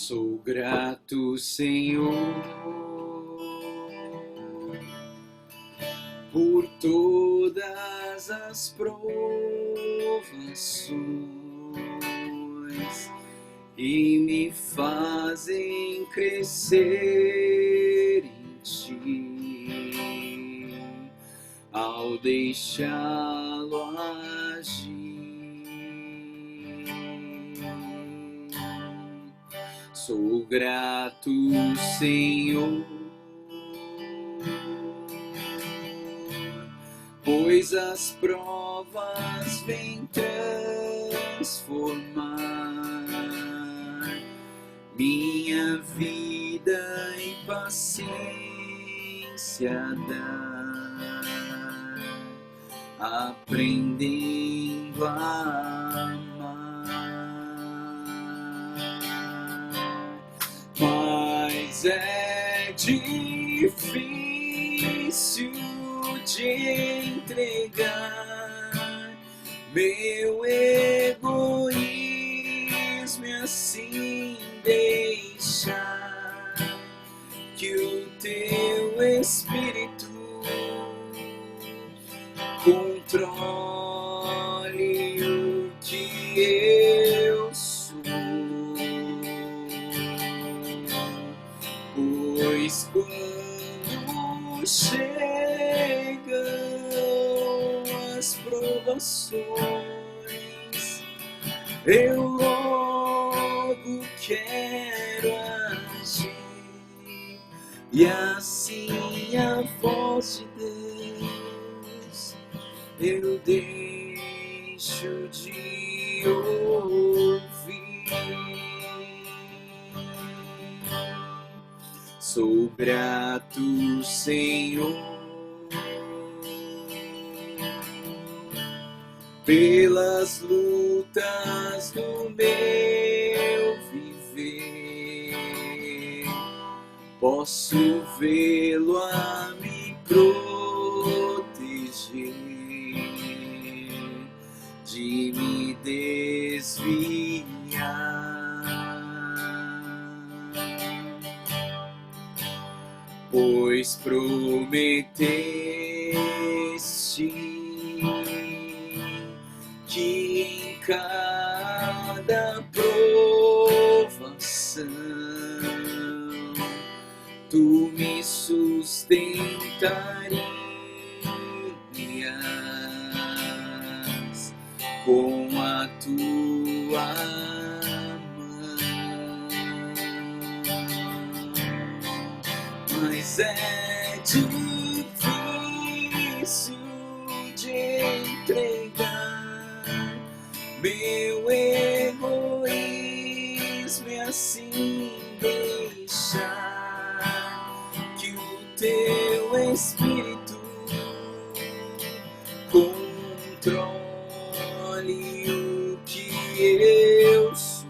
Sou grato, Senhor, por todas as provações que me fazem crescer em Ti, ao deixá-lo agir. Sou grato, Senhor, pois as provas vêm transformar minha vida em paciência dar, aprendendo a amar. Mas é difícil de entregar meu egoísmo e assim deixar que o Teu Espírito controle o que eu sou. Pois quando chegam as provações, eu logo quero agir, e assim a voz de Deus eu deixo de ouvir. Sou grato, Senhor, pelas lutas do meu viver. Posso vê-lo a me proteger de me desviar. Pois prometeste que em cada provação Tu me sustentarias com a Tua mão. Mas é difícil de entregar meu egoísmo e assim deixar que o Teu Espírito controle o que eu sou.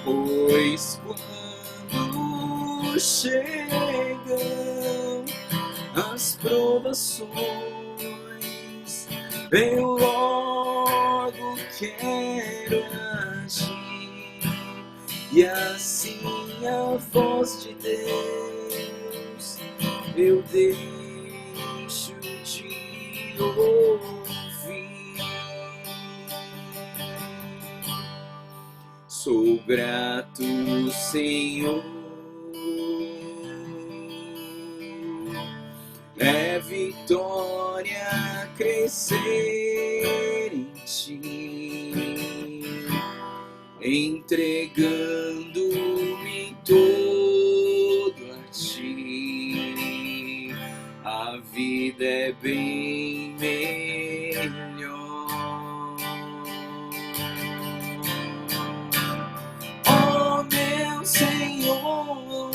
Pois quando chegam as provações, eu logo quero agir, e assim a voz de Deus eu deixo de ouvir. Sou grato, Senhor, é vitória crescer em Ti, entregando-me todo a Ti. A vida é bem melhor. Oh, meu Senhor,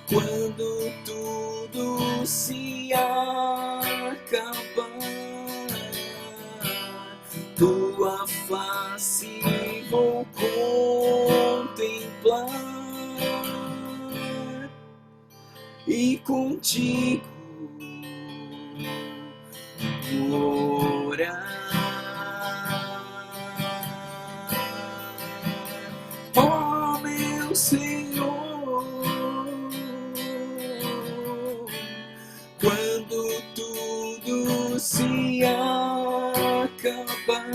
quando tudo se acabar, Tua face vou contemplar, e contigo morar. Senhor, quando tudo se acabar,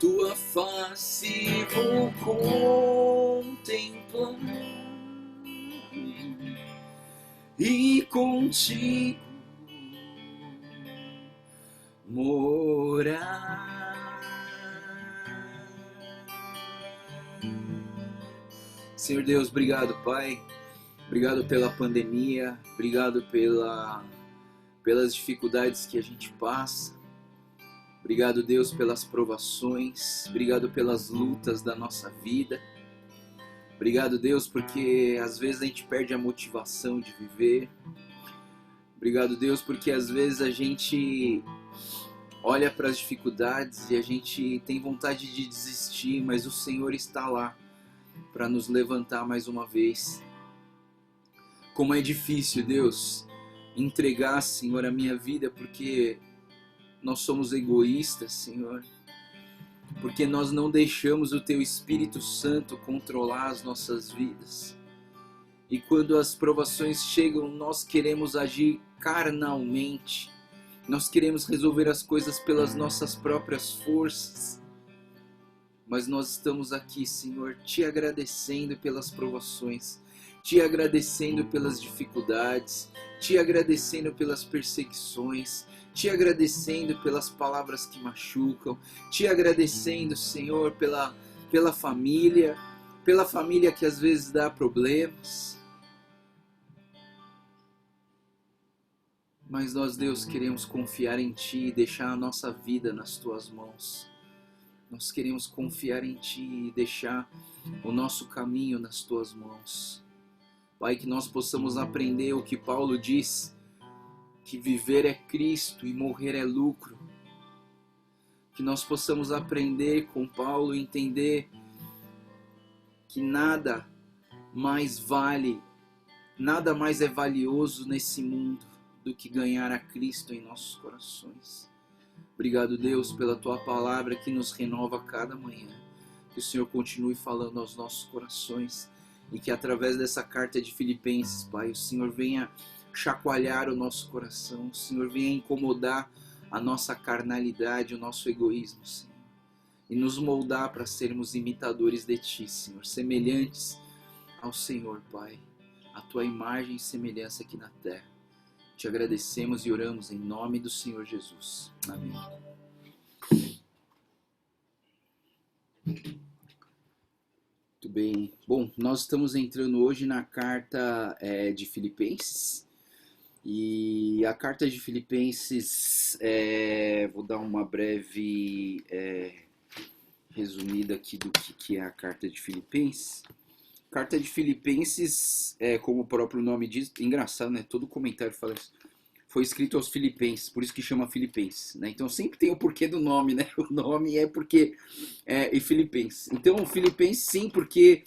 tua face vou contemplar e contigo morar. Senhor Deus, obrigado, Pai. Obrigado pela pandemia, obrigado pelas dificuldades que a gente passa. Obrigado, Deus, pelas provações. Obrigado pelas lutas da nossa vida. Obrigado, Deus, porque às vezes a gente perde a motivação de viver. Obrigado, Deus, porque às vezes a gente olha para as dificuldades e a gente tem vontade de desistir, mas o Senhor está lá para nos levantar mais uma vez. Como é difícil, Deus, entregar, Senhor, a minha vida, porque nós somos egoístas, Senhor. Porque nós não deixamos o Teu Espírito Santo controlar as nossas vidas. E quando as provações chegam, nós queremos agir carnalmente. Nós queremos resolver as coisas pelas nossas próprias forças. Mas nós estamos aqui, Senhor, te agradecendo pelas provações, te agradecendo pelas dificuldades, te agradecendo pelas perseguições, te agradecendo pelas palavras que machucam, te agradecendo, Senhor, pela família que às vezes dá problemas. Mas nós, Deus, queremos confiar em Ti e deixar a nossa vida nas Tuas mãos. Nós queremos confiar em Ti e deixar o nosso caminho nas Tuas mãos. Pai, que nós possamos aprender o que Paulo diz, que viver é Cristo e morrer é lucro. Que nós possamos aprender com Paulo e entender que nada mais é valioso nesse mundo do que ganhar a Cristo em nossos corações. Obrigado, Deus, pela Tua palavra que nos renova a cada manhã. Que o Senhor continue falando aos nossos corações e que através dessa carta de Filipenses, Pai, o Senhor venha chacoalhar o nosso coração, o Senhor venha incomodar a nossa carnalidade, o nosso egoísmo, Senhor, e nos moldar para sermos imitadores de Ti, Senhor, semelhantes ao Senhor, Pai, a Tua imagem e semelhança aqui na terra. Te agradecemos e oramos em nome do Senhor Jesus. Amém. Muito bem. Bom, nós estamos entrando hoje na carta de Filipenses. E a carta de Filipenses, vou dar uma breve resumida aqui do que é a carta de Filipenses. Carta de Filipenses, como o próprio nome diz, engraçado, né? Todo comentário fala isso. Foi escrito aos Filipenses, por isso que chama Filipenses, né? Então sempre tem o porquê do nome, né? O nome é porque e Filipenses. Então Filipenses sim, porque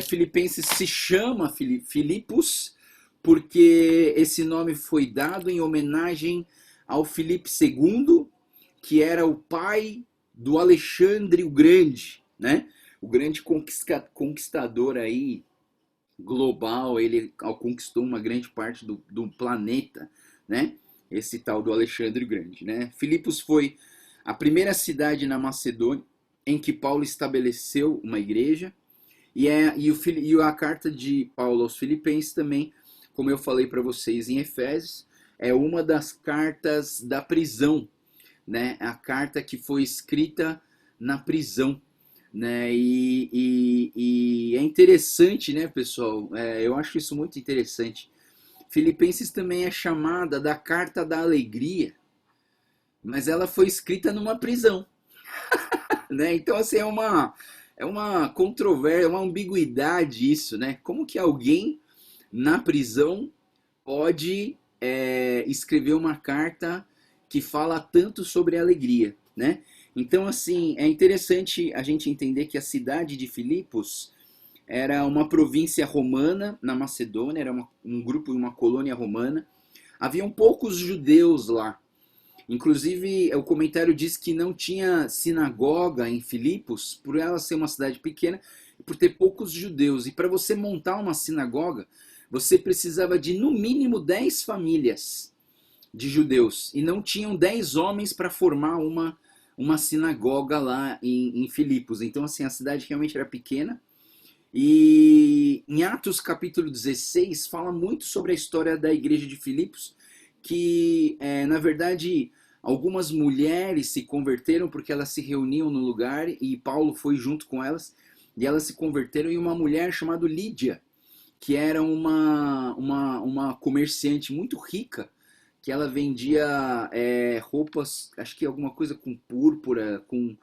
Filipenses se chama Filipos, porque esse nome foi dado em homenagem ao Filipe II, que era o pai do Alexandre o Grande, né? O grande conquistador aí global, ele conquistou uma grande parte do planeta, né? Esse tal do Alexandre o Grande, né? Filipos foi a primeira cidade na Macedônia em que Paulo estabeleceu uma igreja, e a carta de Paulo aos Filipenses também, como eu falei para vocês em Efésios, é uma das cartas da prisão, né? A carta que foi escrita na prisão, né? E é interessante, né, pessoal? Eu acho isso muito interessante. Filipenses também é chamada da carta da alegria, mas ela foi escrita numa prisão, né? Então, assim, é uma controvérsia, uma ambiguidade isso, né? Como que alguém na prisão pode escrever uma carta que fala tanto sobre alegria, né? Então, assim, é interessante a gente entender que a cidade de Filipos era uma província romana na Macedônia, era um grupo, uma colônia romana. Haviam poucos judeus lá. Inclusive, o comentário diz que não tinha sinagoga em Filipos, por ela ser uma cidade pequena e por ter poucos judeus. E para você montar uma sinagoga, você precisava de no mínimo 10 famílias de judeus. E não tinham 10 homens para formar uma sinagoga lá em Filipos. Então, assim, a cidade realmente era pequena. E em Atos capítulo 16 fala muito sobre a história da igreja de Filipos, que na verdade algumas mulheres se converteram porque elas se reuniam no lugar e Paulo foi junto com elas e elas se converteram, e uma mulher chamada Lídia, que era uma comerciante muito rica, que ela vendia roupas, acho que alguma coisa com púrpura, com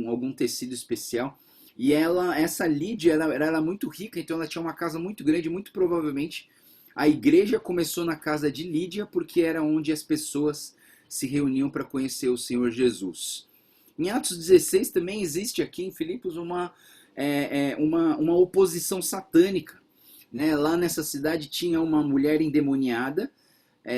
algum tecido especial. E essa Lídia, ela era muito rica, então ela tinha uma casa muito grande, muito provavelmente a igreja começou na casa de Lídia, porque era onde as pessoas se reuniam para conhecer o Senhor Jesus. Em Atos 16 também existe aqui em Filipos uma oposição satânica. Né? Lá nessa cidade tinha uma mulher endemoniada,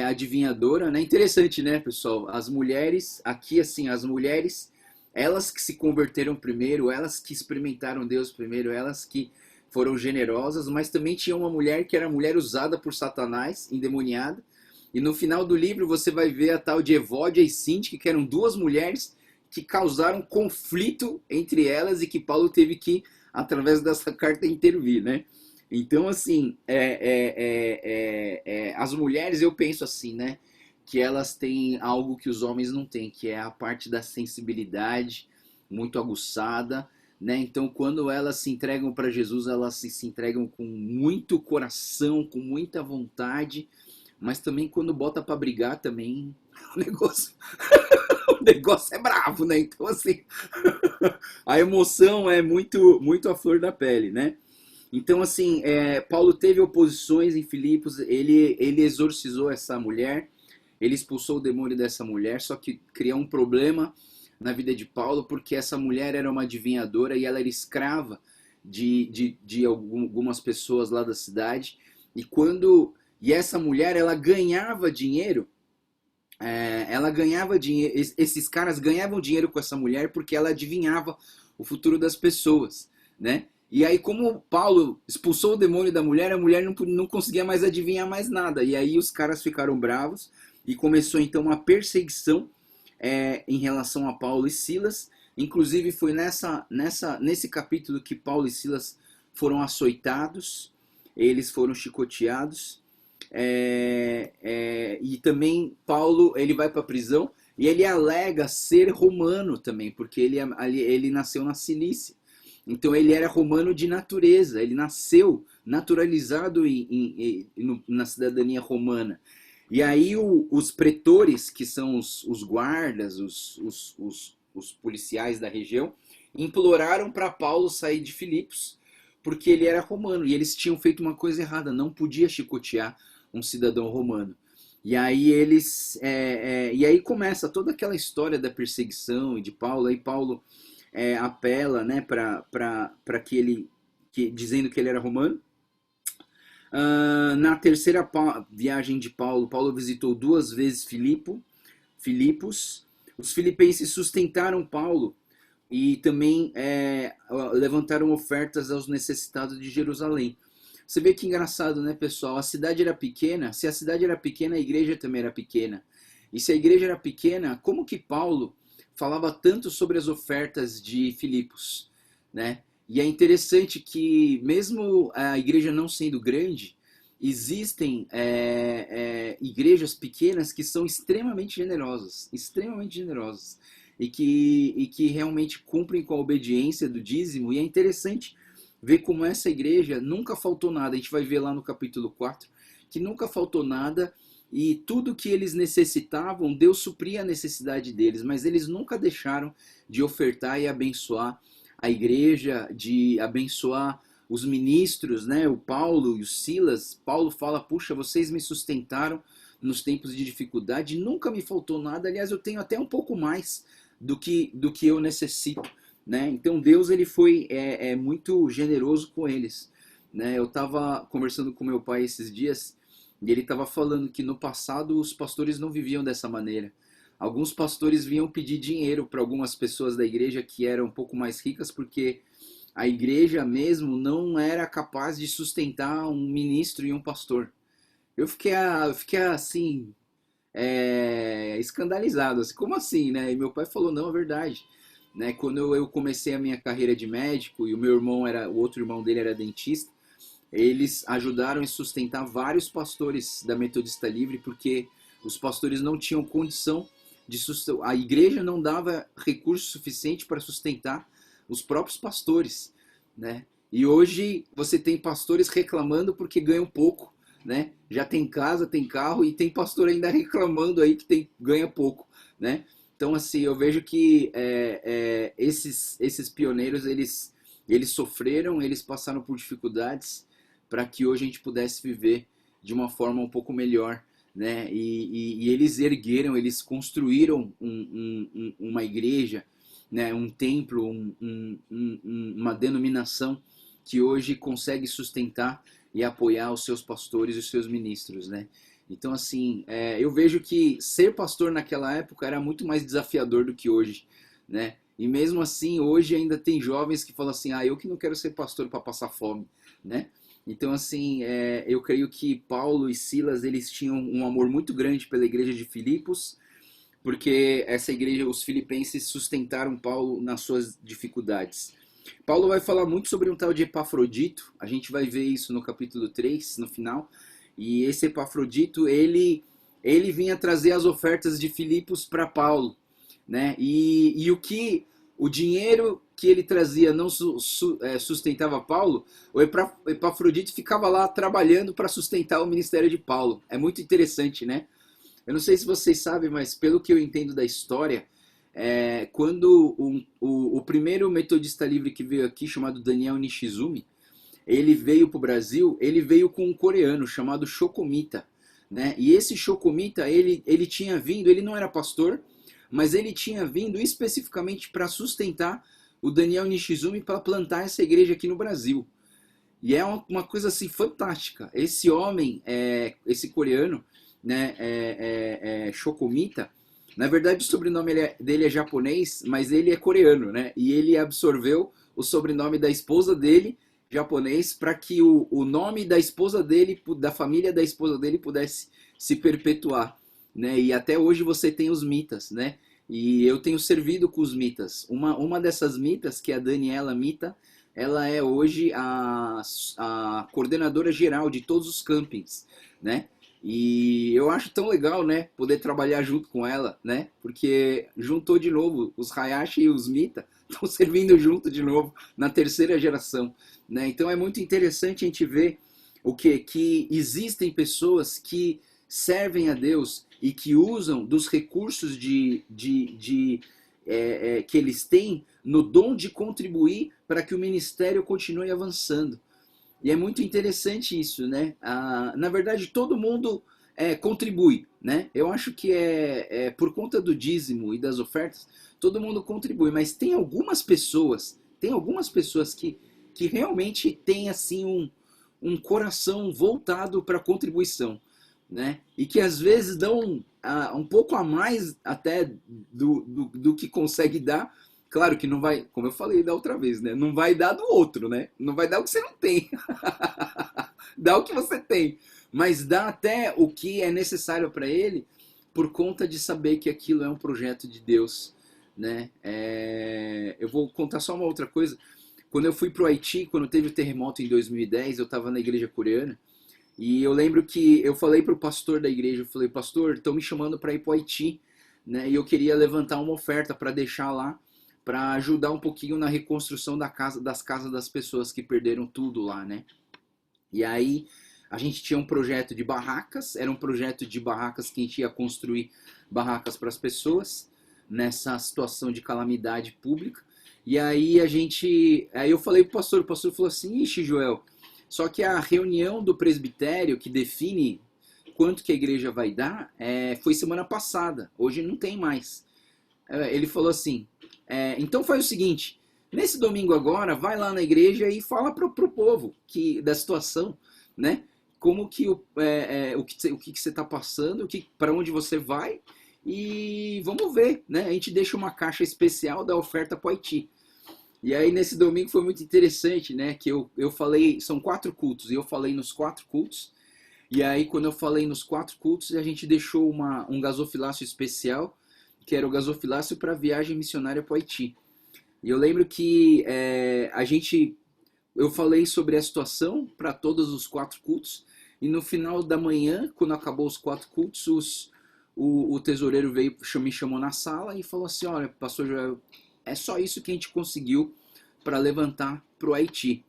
adivinhadora, né? Interessante, né, pessoal? As mulheres, aqui assim, as mulheres, elas que se converteram primeiro, elas que experimentaram Deus primeiro, elas que foram generosas, mas também tinha uma mulher que era mulher usada por Satanás, endemoniada. E no final do livro você vai ver a tal de Evódia e Síntique, que eram duas mulheres que causaram conflito entre elas e que Paulo teve que, através dessa carta, intervir, né? Então, assim, as mulheres, eu penso assim, né? Que elas têm algo que os homens não têm, que é a parte da sensibilidade muito aguçada, né? Então, quando elas se entregam para Jesus, elas se entregam com muito coração, com muita vontade, mas também quando bota para brigar também, o negócio, o negócio é bravo, né? Então, assim, a emoção é muito, muito à flor da pele, né? Então, assim, Paulo teve oposições em Filipos, ele exorcizou essa mulher, ele expulsou o demônio dessa mulher, só que criou um problema na vida de Paulo, porque essa mulher era uma adivinhadora e ela era escrava de algumas pessoas lá da cidade. E essa mulher, ela ganhava dinheiro, esses caras ganhavam dinheiro com essa mulher porque ela adivinhava o futuro das pessoas, né? E aí, como Paulo expulsou o demônio da mulher, a mulher não conseguia mais adivinhar mais nada. E aí os caras ficaram bravos e começou então uma perseguição em relação a Paulo e Silas. Inclusive foi nesse capítulo que Paulo e Silas foram açoitados, eles foram chicoteados. E também Paulo ele vai para a prisão e ele alega ser romano também, porque ele nasceu na Cilícia. Então ele era romano de natureza, ele nasceu naturalizado na cidadania romana. E aí os pretores, que são os guardas, os policiais da região, imploraram para Paulo sair de Filipos, porque ele era romano, e eles tinham feito uma coisa errada, não podia chicotear um cidadão romano. E aí e aí começa toda aquela história da perseguição e de Paulo. Aí Paulo apela, né, para dizendo que ele era romano. Na terceira viagem de Paulo, Paulo visitou 2 vezes Filipos. Os filipenses sustentaram Paulo e também levantaram ofertas aos necessitados de Jerusalém. Você vê que engraçado, né, pessoal? A cidade era pequena. Se a cidade era pequena, a igreja também era pequena. E se a igreja era pequena, como que Paulo falava tanto sobre as ofertas de Filipos, né? E é interessante que, mesmo a igreja não sendo grande, existem igrejas pequenas que são extremamente generosas, e que realmente cumprem com a obediência do dízimo. E é interessante ver como essa igreja nunca faltou nada. A gente vai ver lá no capítulo 4 que nunca faltou nada, e tudo que eles necessitavam, Deus supria a necessidade deles, mas eles nunca deixaram de ofertar e abençoar a igreja, de abençoar os ministros, né? O Paulo e o Silas. Paulo fala, puxa, vocês me sustentaram nos tempos de dificuldade, nunca me faltou nada, aliás, eu tenho até um pouco mais do que eu necessito, né? Então Deus ele foi muito generoso com eles, né? Eu estava conversando com meu pai esses dias e ele estava falando que no passado os pastores não viviam dessa maneira. alguns pastores vinham pedir dinheiro para algumas pessoas da igreja que eram um pouco mais ricas, porque a igreja mesmo não era capaz de sustentar um ministro e um pastor. Eu fiquei assim, escandalizado, assim, como assim, né? E meu pai falou, não, é verdade. Né? Quando eu comecei a minha carreira de médico e o outro irmão dele era dentista, eles ajudaram a sustentar vários pastores da Metodista Livre, porque os pastores não tinham condição de sustentar, a igreja não dava recurso suficiente para sustentar os próprios pastores, né? E hoje você tem pastores reclamando porque ganham pouco, né? Já tem casa, tem carro e tem pastor ainda reclamando aí que ganha pouco, né? Então assim, eu vejo que esses pioneiros eles sofreram, eles passaram por dificuldades para que hoje a gente pudesse viver de uma forma um pouco melhor, né? E eles ergueram, eles construíram uma igreja, né? Um templo, uma denominação que hoje consegue sustentar e apoiar os seus pastores e os seus ministros, né? Então, assim, eu vejo que ser pastor naquela época era muito mais desafiador do que hoje, né? E mesmo assim, hoje ainda tem jovens que falam assim, eu que não quero ser pastor para passar fome, né? Então, assim, eu creio que Paulo e Silas, eles tinham um amor muito grande pela igreja de Filipos, porque essa igreja, os filipenses, sustentaram Paulo nas suas dificuldades. Paulo vai falar muito sobre um tal de Epafrodito, a gente vai ver isso no capítulo 3, no final, e esse Epafrodito, ele vinha trazer as ofertas de Filipos para Paulo, né? E o dinheiro que ele trazia não sustentava Paulo, o Epafrodito ficava lá trabalhando para sustentar o ministério de Paulo. É muito interessante, né? Eu não sei se vocês sabem, mas pelo que eu entendo da história, quando o primeiro metodista livre que veio aqui, chamado Daniel Nishizumi, ele veio para o Brasil, ele veio com um coreano chamado Shokomita, né? E esse Shokomita, ele tinha vindo, ele não era pastor, mas ele tinha vindo especificamente para sustentar o Daniel Nishizumi para plantar essa igreja aqui no Brasil. E é uma coisa assim fantástica. Esse homem, esse coreano, né, Shokomita, na verdade o sobrenome dele é japonês, mas ele é coreano, né? E ele absorveu o sobrenome da esposa dele, japonês, para que o nome da esposa dele, da família da esposa dele, pudesse se perpetuar, né? E até hoje você tem os mitas, né? E eu tenho servido com os mitas. Uma dessas mitas, que é a Daniela Mita, ela é hoje a coordenadora geral de todos os campings, né? E eu acho tão legal, né, poder trabalhar junto com ela, né? Porque juntou de novo os Hayashi e os Mita, estão servindo junto de novo na terceira geração, né? Então é muito interessante a gente ver que existem pessoas que servem a Deus e que usam dos recursos que eles têm no dom de contribuir para que o ministério continue avançando. E é muito interessante isso, né? Na verdade, todo mundo contribui, né? Eu acho que por conta do dízimo e das ofertas, todo mundo contribui, mas tem algumas pessoas que realmente têm assim um coração voltado para a contribuição, né? E que às vezes dão um pouco a mais até do que consegue dar. Claro que não vai, como eu falei da outra vez, né? Não vai dar do outro, né? Não vai dar o que você não tem. Dá o que você tem. Mas dá até o que é necessário para ele, por conta de saber que aquilo é um projeto de Deus, né? Eu vou contar só uma outra coisa. Quando eu fui para o Haiti, quando teve o terremoto em 2010, eu estava na igreja coreana. E eu lembro que eu falei para o pastor da igreja, eu falei, pastor, estão me chamando para ir para o Haiti, né? E eu queria levantar uma oferta para deixar lá, para ajudar um pouquinho na reconstrução das casas das pessoas que perderam tudo lá, né? E aí a gente tinha um projeto de barracas, era um projeto de barracas que a gente ia construir barracas para as pessoas nessa situação de calamidade pública. E aí aí eu falei pro pastor, o pastor falou assim, ixi, Joel, só que a reunião do presbitério que define quanto que a igreja vai dar foi semana passada, hoje não tem mais. Ele falou assim, então faz o seguinte, nesse domingo agora, vai lá na igreja e fala pro povo da situação, né? Como que o que você está passando, para onde você vai, e vamos ver, né? A gente deixa uma caixa especial da oferta para o Haiti. E aí nesse domingo foi muito interessante, né? Que eu falei, são 4 cultos, e eu falei nos 4 cultos. E aí quando eu falei nos 4 cultos, a gente deixou um gasofilácio especial, que era o gasofilácio para viagem missionária para o Haiti. E eu lembro que eu falei sobre a situação para todos os 4 cultos, e no final da manhã, quando acabou os 4 cultos, o tesoureiro veio, me chamou na sala e falou assim: olha, pastor Joel, é só isso que a gente conseguiu para levantar para o Haiti.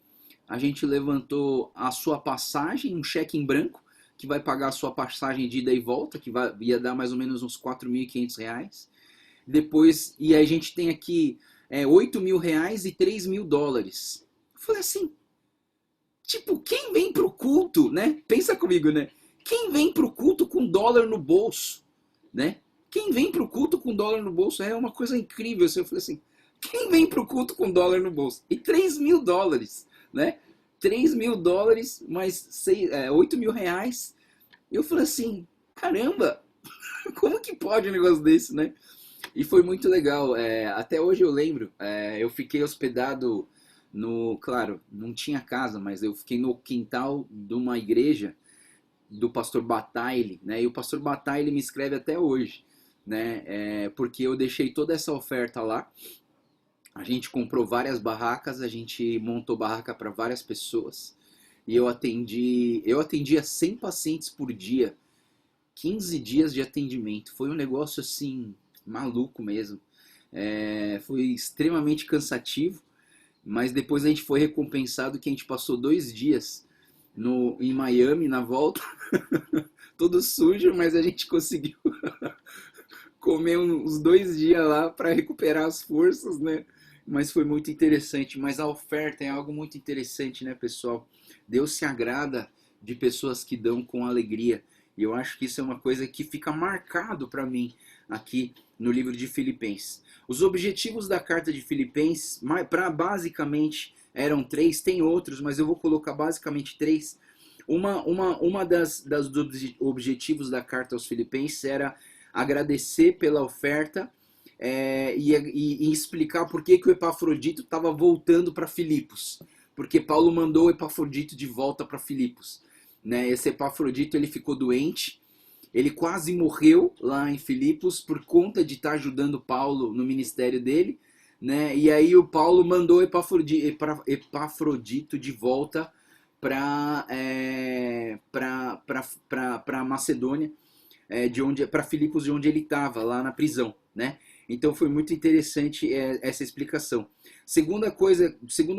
A gente levantou a sua passagem, um cheque em branco, que vai pagar a sua passagem de ida e volta, que ia dar mais ou menos uns R$ 4.500. Depois, e a gente tem aqui R$ 8.000 e US$ 3.000. Eu falei assim, tipo, quem vem pro culto, né? Pensa comigo, né? Quem vem pro culto com dólar no bolso, né? Quem vem pro culto com dólar no bolso é uma coisa incrível. Eu falei assim, quem vem pro culto com dólar no bolso? E US$ 3.000, né? US$ 3.000 mais R$ 8.000. Eu falei assim, caramba, como que pode um negócio desse, né? E foi muito legal. Até hoje eu lembro. Eu fiquei hospedado no. Claro, não tinha casa, mas eu fiquei no quintal de uma igreja do pastor Bataille, né? E o pastor Bataille me escreve até hoje, né? Porque eu deixei toda essa oferta lá. A gente comprou várias barracas, a gente montou barraca para várias pessoas. E eu atendia 100 pacientes por dia, 15 dias de atendimento. Foi um negócio assim, maluco mesmo. Foi extremamente cansativo, mas depois a gente foi recompensado que a gente passou 2 dias em Miami na volta, todo sujo, mas a gente conseguiu comer uns 2 dias lá para recuperar as forças, né? Mas foi muito interessante. Mas a oferta é algo muito interessante, né, pessoal? Deus se agrada de pessoas que dão com alegria. E eu acho que isso é uma coisa que fica marcado para mim aqui no livro de Filipenses. Os objetivos da carta de Filipenses, basicamente, eram 3, tem outros, mas eu vou colocar basicamente 3. Uma dos objetivos da carta aos Filipenses era agradecer pela oferta, e explicar por que o Epafrodito estava voltando para Filipos. Porque Paulo mandou o Epafrodito de volta para Filipos. Né? Esse Epafrodito ele ficou doente, ele quase morreu lá em Filipos por conta de estar ajudando Paulo no ministério dele. Né? E aí o Paulo mandou Epafrodito de volta para Macedônia, para Filipos, de onde ele estava, lá na prisão, né? Então foi muito interessante essa explicação. Segundo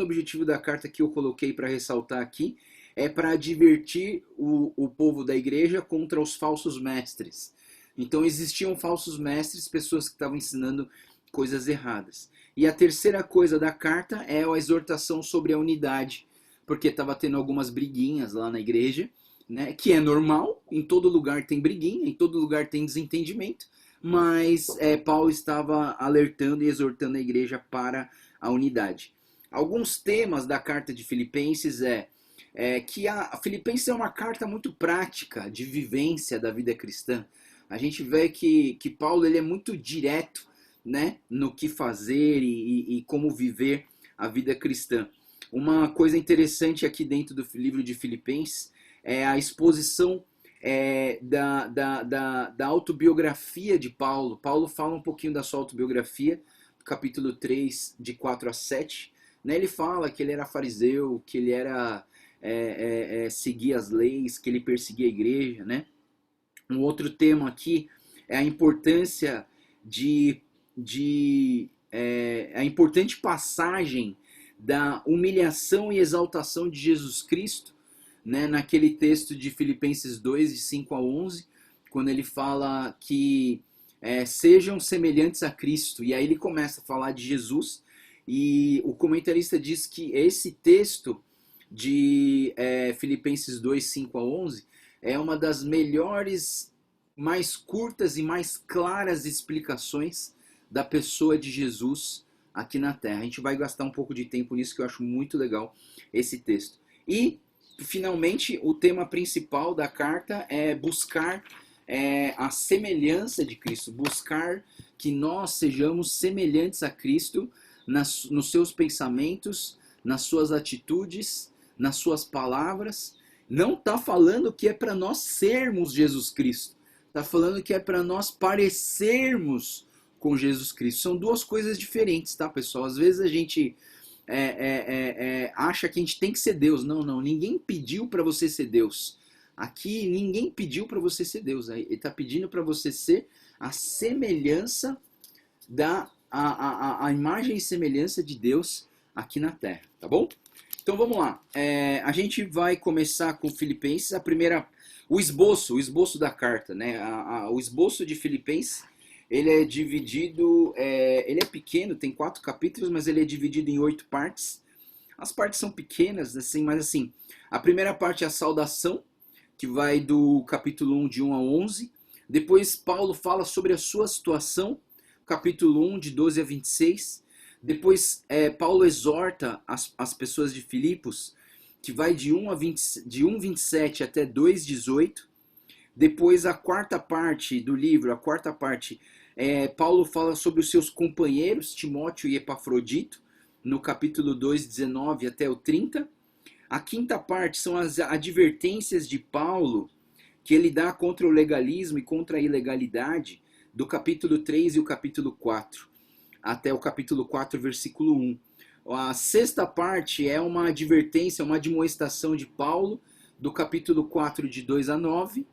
objetivo da carta que eu coloquei para ressaltar aqui, é para advertir o povo da igreja contra os falsos mestres. Então existiam falsos mestres, pessoas que estavam ensinando coisas erradas. E a terceira coisa da carta é a exortação sobre a unidade, porque estava tendo algumas briguinhas lá na igreja, né, que é normal, em todo lugar tem briguinha, em todo lugar tem desentendimento, mas Paulo estava alertando e exortando a igreja para a unidade. Alguns temas da carta de Filipenses que a Filipenses é uma carta muito prática de vivência da vida cristã. A gente vê que Paulo ele é muito direto, né, no que fazer e como viver a vida cristã. Uma coisa interessante aqui dentro do livro de Filipenses é a exposição da autobiografia de Paulo. Paulo fala um pouquinho da sua autobiografia, capítulo 3, de 4 a 7. Né? Ele fala que ele era fariseu, que ele era seguia as leis, que ele perseguia a igreja. Né? Um outro tema aqui é a importância a importante passagem da humilhação e exaltação de Jesus Cristo, né, naquele texto de Filipenses 2, de 5 a 11, quando ele fala que sejam semelhantes a Cristo. E aí ele começa a falar de Jesus, e o comentarista diz que esse texto de Filipenses 2, 5 a 11, é uma das melhores, mais curtas e mais claras explicações da pessoa de Jesus aqui na Terra. A gente vai gastar um pouco de tempo nisso, que eu acho muito legal esse texto. E finalmente, o tema principal da carta é buscar a semelhança de Cristo, buscar que nós sejamos semelhantes a Cristo nos seus pensamentos, nas suas atitudes, nas suas palavras. Não está falando que é para nós sermos Jesus Cristo, está falando que é para nós parecermos com Jesus Cristo. São duas coisas diferentes, tá, pessoal? Às vezes a gente acha que a gente tem que ser Deus. Não, não, ninguém pediu para você ser Deus. Aqui ninguém pediu para você ser Deus. Ele está pedindo para você ser a semelhança a imagem e semelhança de Deus aqui na Terra, tá bom? Então vamos lá. A gente vai começar com Filipenses, o esboço da carta, né? O esboço de Filipenses, ele é dividido, ele é pequeno, tem 4 capítulos, mas ele é dividido em 8 partes. As partes são pequenas, assim, mas assim, a primeira parte é a saudação, que vai do capítulo 1, de 1 a 11. Depois Paulo fala sobre a sua situação, capítulo 1, de 12 a 26. Depois Paulo exorta as pessoas de Filipos, que vai de 1:27 até 2:18. Depois a quarta parte do livro, Paulo fala sobre os seus companheiros, Timóteo e Epafrodito, no capítulo 2, 19 até o 30. A quinta parte são as advertências de Paulo, que ele dá contra o legalismo e contra a ilegalidade, do capítulo 3 e o capítulo 4, até o capítulo 4, versículo 1. A sexta parte é uma advertência, uma admoestação de Paulo, do capítulo 4, de 2 a 9.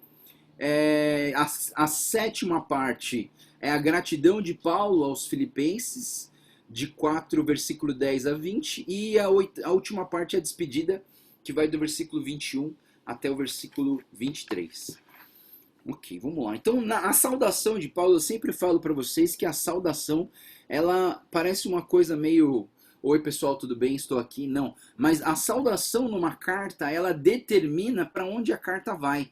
A sétima parte é a gratidão de Paulo aos filipenses, de 4, versículo 10 a 20, e a última parte é a despedida, que vai do versículo 21 até o versículo 23. Ok, vamos lá. Então, a saudação de Paulo, eu sempre falo para vocês que a saudação, ela parece uma coisa meio... Oi, pessoal, tudo bem? Estou aqui. Não, mas a saudação numa carta, ela determina para onde a carta vai.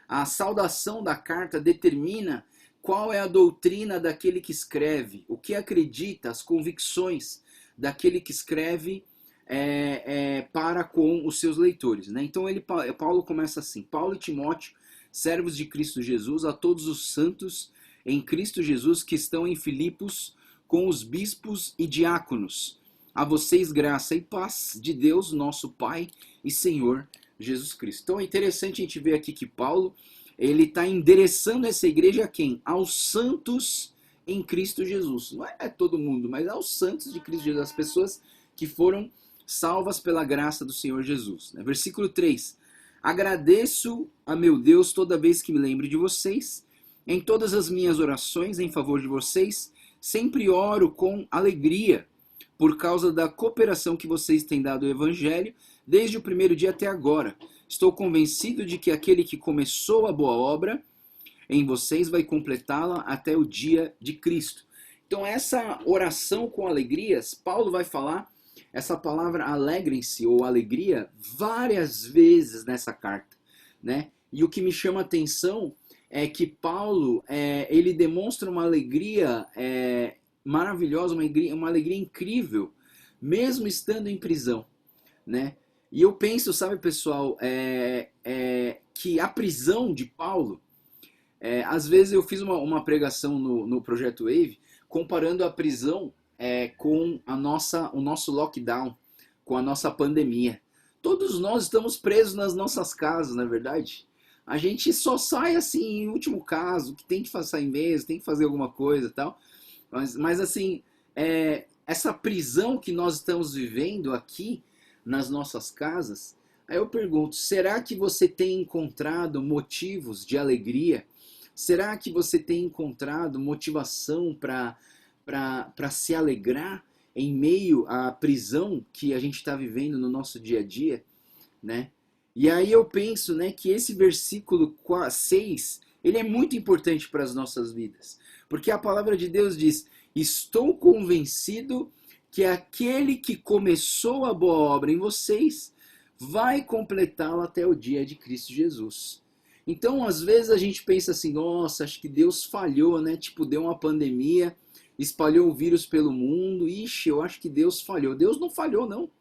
A saudação da carta determina qual é a doutrina daquele que escreve, o que acredita, as convicções daquele que escreve para com os seus leitores, né? Então Paulo começa assim: Paulo e Timóteo, servos de Cristo Jesus, a todos os santos em Cristo Jesus que estão em Filipos, com os bispos e diáconos. A vocês graça e paz de Deus, nosso Pai e Senhor Jesus Cristo. Então é interessante a gente ver aqui que Paulo, ele está endereçando essa igreja a quem? Aos santos em Cristo Jesus. Não é todo mundo, mas aos santos de Cristo Jesus, as pessoas que foram salvas pela graça do Senhor Jesus. Versículo 3. Agradeço a meu Deus toda vez que me lembro de vocês, em todas as minhas orações em favor de vocês, sempre oro com alegria, por causa da cooperação que vocês têm dado ao Evangelho, desde o primeiro dia até agora. Estou convencido de que aquele que começou a boa obra em vocês vai completá-la até o dia de Cristo. Então essa oração com alegrias, Paulo vai falar essa palavra alegrem-se ou alegria várias vezes nessa carta, né? E o que me chama a atenção é que Paulo, ele demonstra uma alegria maravilhosa, uma alegria incrível, mesmo estando em prisão, né? E eu penso, sabe, pessoal, que a prisão de Paulo, às vezes eu fiz uma pregação no Projeto Wave, comparando a prisão com o nosso lockdown, com a nossa pandemia. Todos nós estamos presos nas nossas casas, não é verdade? A gente só sai assim, em último caso, que tem que sair mesmo, tem que fazer alguma coisa e tal. Mas assim, essa prisão que nós estamos vivendo aqui nas nossas casas, aí eu pergunto, será que você tem encontrado motivos de alegria? Será que você tem encontrado motivação para se alegrar em meio à prisão que a gente está vivendo no nosso dia a dia, né? E aí eu penso, né, que esse versículo 6, ele é muito importante para as nossas vidas. Porque a palavra de Deus diz: estou convencido que aquele que começou a boa obra em vocês vai completá-la até o dia de Cristo Jesus. Então, às vezes a gente pensa assim, nossa, acho que Deus falhou, né? Tipo, deu uma pandemia, espalhou o vírus pelo mundo, ixi, eu acho que Deus falhou. Deus não falhou, não.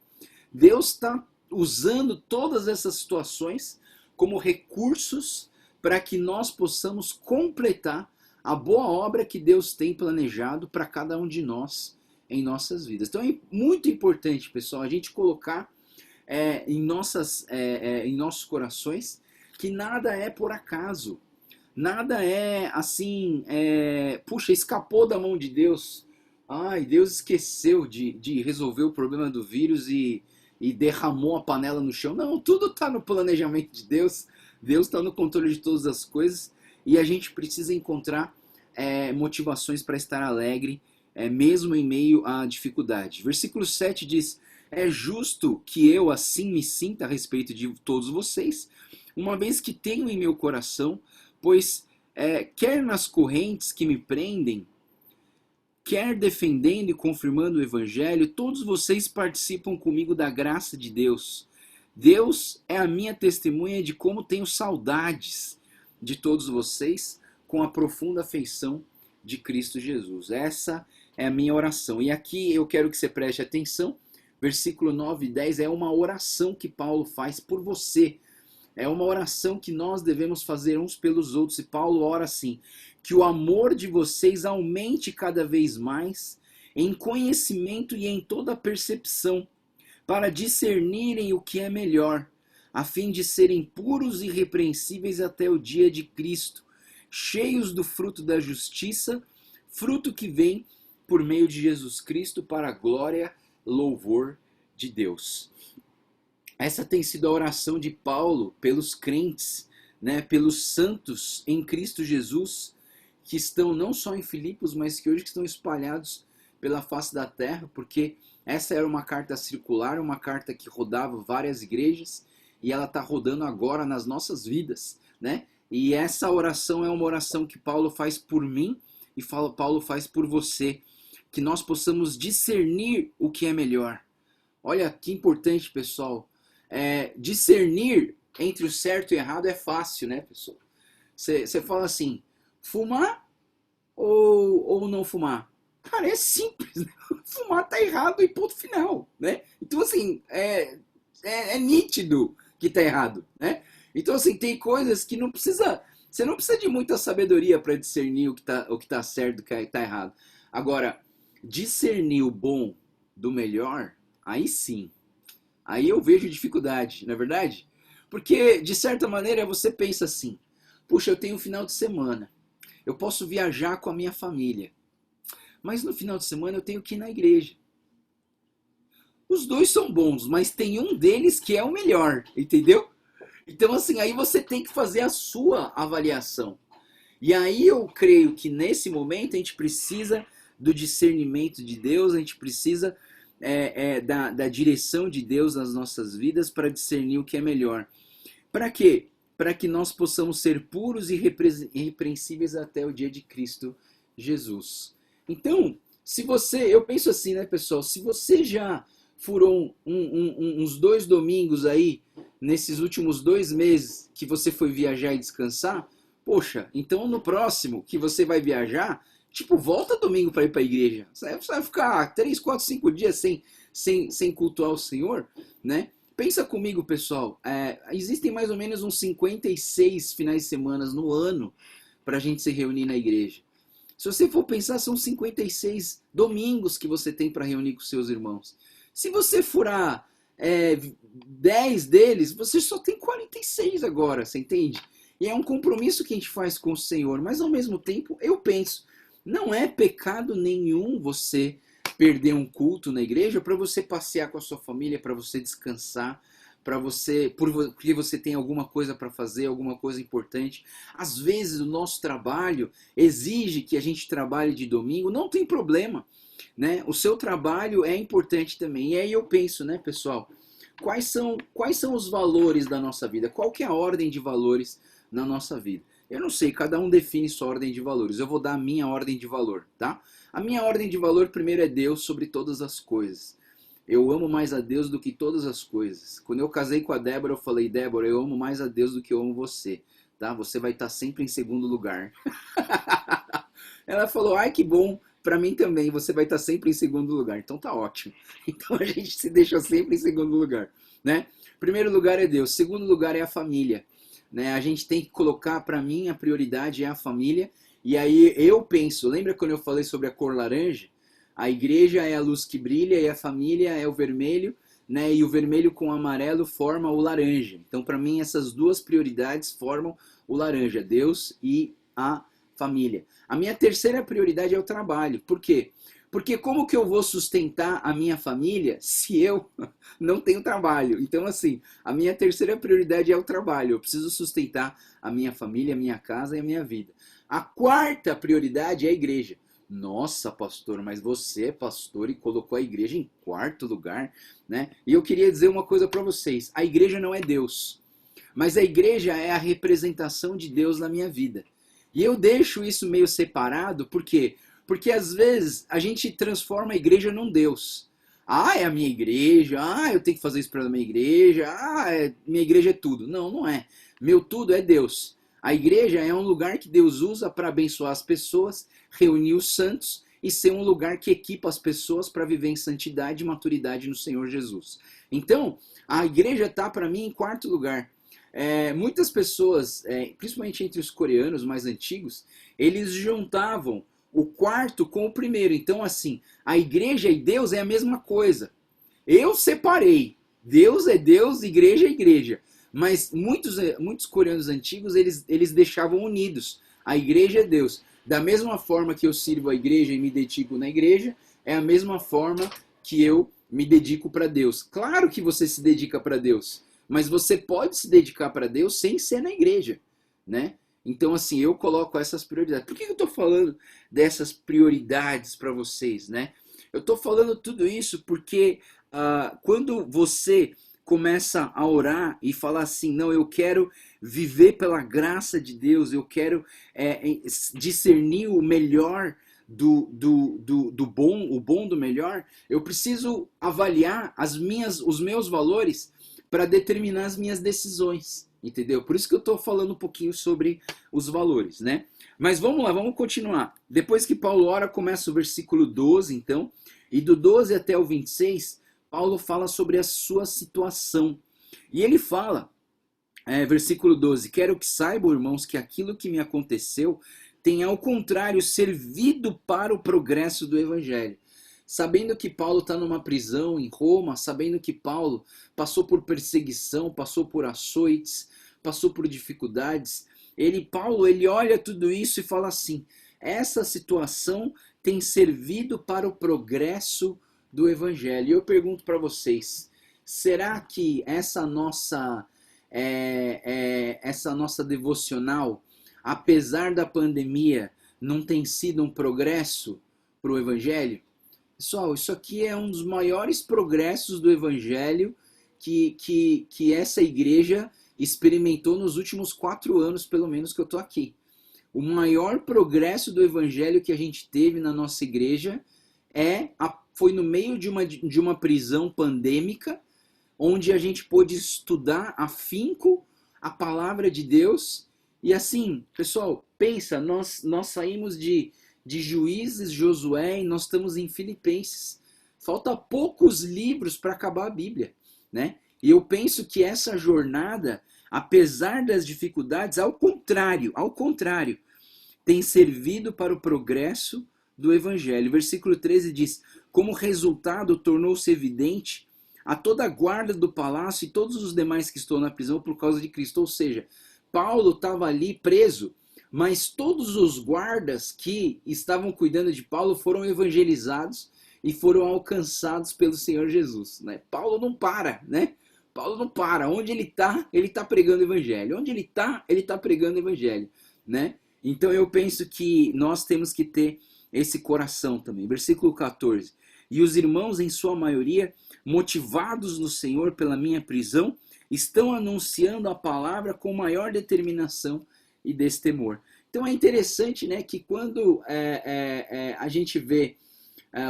Deus está usando todas essas situações como recursos para que nós possamos completar a boa obra que Deus tem planejado para cada um de nós em nossas vidas. Então é muito importante, pessoal, a gente colocar em nossos corações que nada é por acaso. Nada é assim, puxa, escapou da mão de Deus. Ai, Deus esqueceu de resolver o problema do vírus e derramou a panela no chão. Não, tudo está no planejamento de Deus. Deus está no controle de todas as coisas. E a gente precisa encontrar motivações para estar alegre, mesmo em meio à dificuldade. Versículo 7 diz: é justo que eu assim me sinta a respeito de todos vocês, uma vez que tenho em meu coração, pois quer nas correntes que me prendem, quer defendendo e confirmando o Evangelho, todos vocês participam comigo da graça de Deus. Deus é a minha testemunha de como tenho saudades de todos vocês com a profunda afeição de Cristo Jesus. Essa é a minha oração. E aqui eu quero que você preste atenção. Versículo 9 e 10 é uma oração que Paulo faz por você. É uma oração que nós devemos fazer uns pelos outros. E Paulo ora assim: que o amor de vocês aumente cada vez mais em conhecimento e em toda percepção, para discernirem o que é melhor, a fim de serem puros e irrepreensíveis até o dia de Cristo, cheios do fruto da justiça, fruto que vem por meio de Jesus Cristo para a glória, louvor de Deus. Essa tem sido a oração de Paulo pelos crentes, pelos santos em Cristo Jesus, que estão não só em Filipos, mas que hoje estão espalhados pela face da terra, porque essa era uma carta circular, uma carta que rodava várias igrejas, e ela está rodando agora nas nossas vidas, E essa oração é uma oração que Paulo faz por mim e Paulo faz por você, que nós possamos discernir o que é melhor. Olha que importante, pessoal. Discernir entre o certo e o errado é fácil, pessoal? Você fala assim, fumar ou não fumar? Cara, é simples, né? Fumar tá errado e ponto final, Então, assim, é nítido que tá errado, Então, assim, tem coisas que você não precisa de muita sabedoria para discernir o que tá certo e o que tá errado. Agora, discernir o bom do melhor, aí sim. Aí eu vejo dificuldade, não é verdade? Porque, de certa maneira, você pensa assim, puxa, eu tenho um final de semana, eu posso viajar com a minha família, mas no final de semana eu tenho que ir na igreja. Os dois são bons, mas tem um deles que é o melhor, entendeu? Então, assim, aí você tem que fazer a sua avaliação. E aí eu creio que nesse momento a gente precisa do discernimento de Deus, a gente precisa da direção de Deus nas nossas vidas para discernir o que é melhor. Para quê? Para que nós possamos ser puros e irrepreensíveis até o dia de Cristo Jesus. Então, eu penso assim, pessoal, se você já furou uns 2 domingos aí, nesses últimos 2 meses que você foi viajar e descansar, poxa, então no próximo que você vai viajar, volta domingo para ir para a igreja. Você vai ficar 3, 4, 5 dias sem cultuar o Senhor, Pensa comigo, pessoal, existem mais ou menos uns 56 finais de semana no ano para a gente se reunir na igreja. Se você for pensar, são 56 domingos que você tem para reunir com seus irmãos. Se você furar 10 deles, você só tem 46 agora, você entende? E é um compromisso que a gente faz com o Senhor, mas ao mesmo tempo, eu penso, não é pecado nenhum você perder um culto na igreja para você passear com a sua família, para você descansar, porque você tem alguma coisa para fazer, alguma coisa importante. Às vezes o nosso trabalho exige que a gente trabalhe de domingo, não tem problema, O seu trabalho é importante também. E aí eu penso, pessoal, quais são os valores da nossa vida? Qual que é a ordem de valores na nossa vida? Eu não sei, cada um define sua ordem de valores. Eu vou dar a minha ordem de valor, tá? A minha ordem de valor primeiro é Deus sobre todas as coisas. Eu amo mais a Deus do que todas as coisas. Quando eu casei com a Débora, eu falei, Débora, eu amo mais a Deus do que eu amo você, tá? Você vai estar sempre em segundo lugar. Ela falou, ai que bom, pra mim também, você vai estar sempre em segundo lugar. Então tá ótimo. Então a gente se deixa sempre em segundo lugar, Primeiro lugar é Deus, segundo lugar é a família. né? A gente tem que colocar, para mim, a prioridade é a família. E aí eu penso, lembra quando eu falei sobre a cor laranja? A igreja é a luz que brilha e a família é o vermelho, né? E o vermelho com o amarelo forma o laranja. Então, para mim, essas duas prioridades formam o laranja, Deus e a família. A minha terceira prioridade é o trabalho. Por quê? Porque como que eu vou sustentar a minha família se eu não tenho trabalho? Então, assim, a minha terceira prioridade é o trabalho. Eu preciso sustentar a minha família, a minha casa e a minha vida. A quarta prioridade é a igreja. Nossa, pastor, mas você é pastor e colocou a igreja em quarto lugar, né? E eu queria dizer uma coisa para vocês. A igreja não é Deus, mas a igreja é a representação de Deus na minha vida. E eu deixo isso meio separado, por quê? Porque às vezes a gente transforma a igreja num Deus. Ah, é a minha igreja, eu tenho que fazer isso para a minha igreja, minha igreja é tudo. Não, não é. Meu tudo é Deus. A igreja é um lugar que Deus usa para abençoar as pessoas, reunir os santos e ser um lugar que equipa as pessoas para viver em santidade e maturidade no Senhor Jesus. Então, a igreja está para mim em quarto lugar. Muitas pessoas, principalmente entre os coreanos mais antigos, eles juntavam o quarto com o primeiro. Então, assim, a igreja e Deus é a mesma coisa. Eu separei. Deus é Deus, igreja é igreja. Mas muitos coreanos antigos, eles deixavam unidos. A igreja é Deus. Da mesma forma que eu sirvo a igreja e me dedico na igreja, é a mesma forma que eu me dedico para Deus. Claro que você se dedica para Deus, mas você pode se dedicar para Deus sem ser na igreja, né? Então, assim, eu coloco essas prioridades. Por que eu estou falando dessas prioridades para vocês, né? Eu estou falando tudo isso porque quando você começa a orar e falar assim, não, eu quero viver pela graça de Deus, eu quero discernir o melhor do bom, o bom do melhor, eu preciso avaliar os meus valores para determinar as minhas decisões, entendeu? Por isso que eu estou falando um pouquinho sobre os valores, né? Mas vamos lá, vamos continuar. Depois que Paulo ora, começa o versículo 12, então, e do 12 até o 26, Paulo fala sobre a sua situação. E ele fala, versículo 12, quero que saibam, irmãos, que aquilo que me aconteceu tem, ao contrário, servido para o progresso do evangelho. Sabendo que Paulo está numa prisão em Roma, sabendo que Paulo passou por perseguição, passou por açoites, passou por dificuldades, Paulo olha tudo isso e fala assim, essa situação tem servido para o progresso do evangelho. E eu pergunto para vocês, será que essa nossa devocional, apesar da pandemia, não tem sido um progresso para o evangelho? Pessoal, isso aqui é um dos maiores progressos do evangelho que essa igreja experimentou nos últimos 4 anos, pelo menos, que eu estou aqui. O maior progresso do evangelho que a gente teve na nossa igreja foi no meio de uma prisão pandêmica, onde a gente pôde estudar afinco a palavra de Deus. E assim, pessoal, pensa, nós saímos de Juízes, Josué, e nós estamos em Filipenses. Falta poucos livros para acabar a Bíblia, né? E eu penso que essa jornada, apesar das dificuldades, ao contrário, tem servido para o progresso do Evangelho. Versículo 13 diz, como resultado tornou-se evidente a toda a guarda do palácio e todos os demais que estão na prisão por causa de Cristo. Ou seja, Paulo estava ali preso, mas todos os guardas que estavam cuidando de Paulo foram evangelizados e foram alcançados pelo Senhor Jesus, né? Paulo não para, né? Paulo não para. Onde ele está pregando o evangelho. Onde ele está pregando o evangelho, né? Então eu penso que nós temos que ter esse coração também. Versículo 14. E os irmãos, em sua maioria, motivados no Senhor pela minha prisão, estão anunciando a palavra com maior determinação e destemor. Então é interessante, né, que quando a gente vê,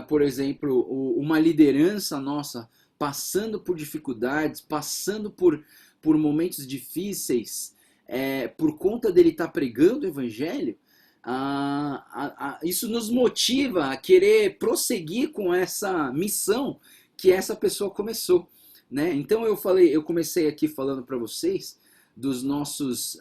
por exemplo, uma liderança nossa passando por dificuldades, passando por momentos difíceis, por conta dele estar pregando o evangelho, isso nos motiva a querer prosseguir com essa missão que essa pessoa começou, né? Então eu comecei aqui falando para vocês dos nossos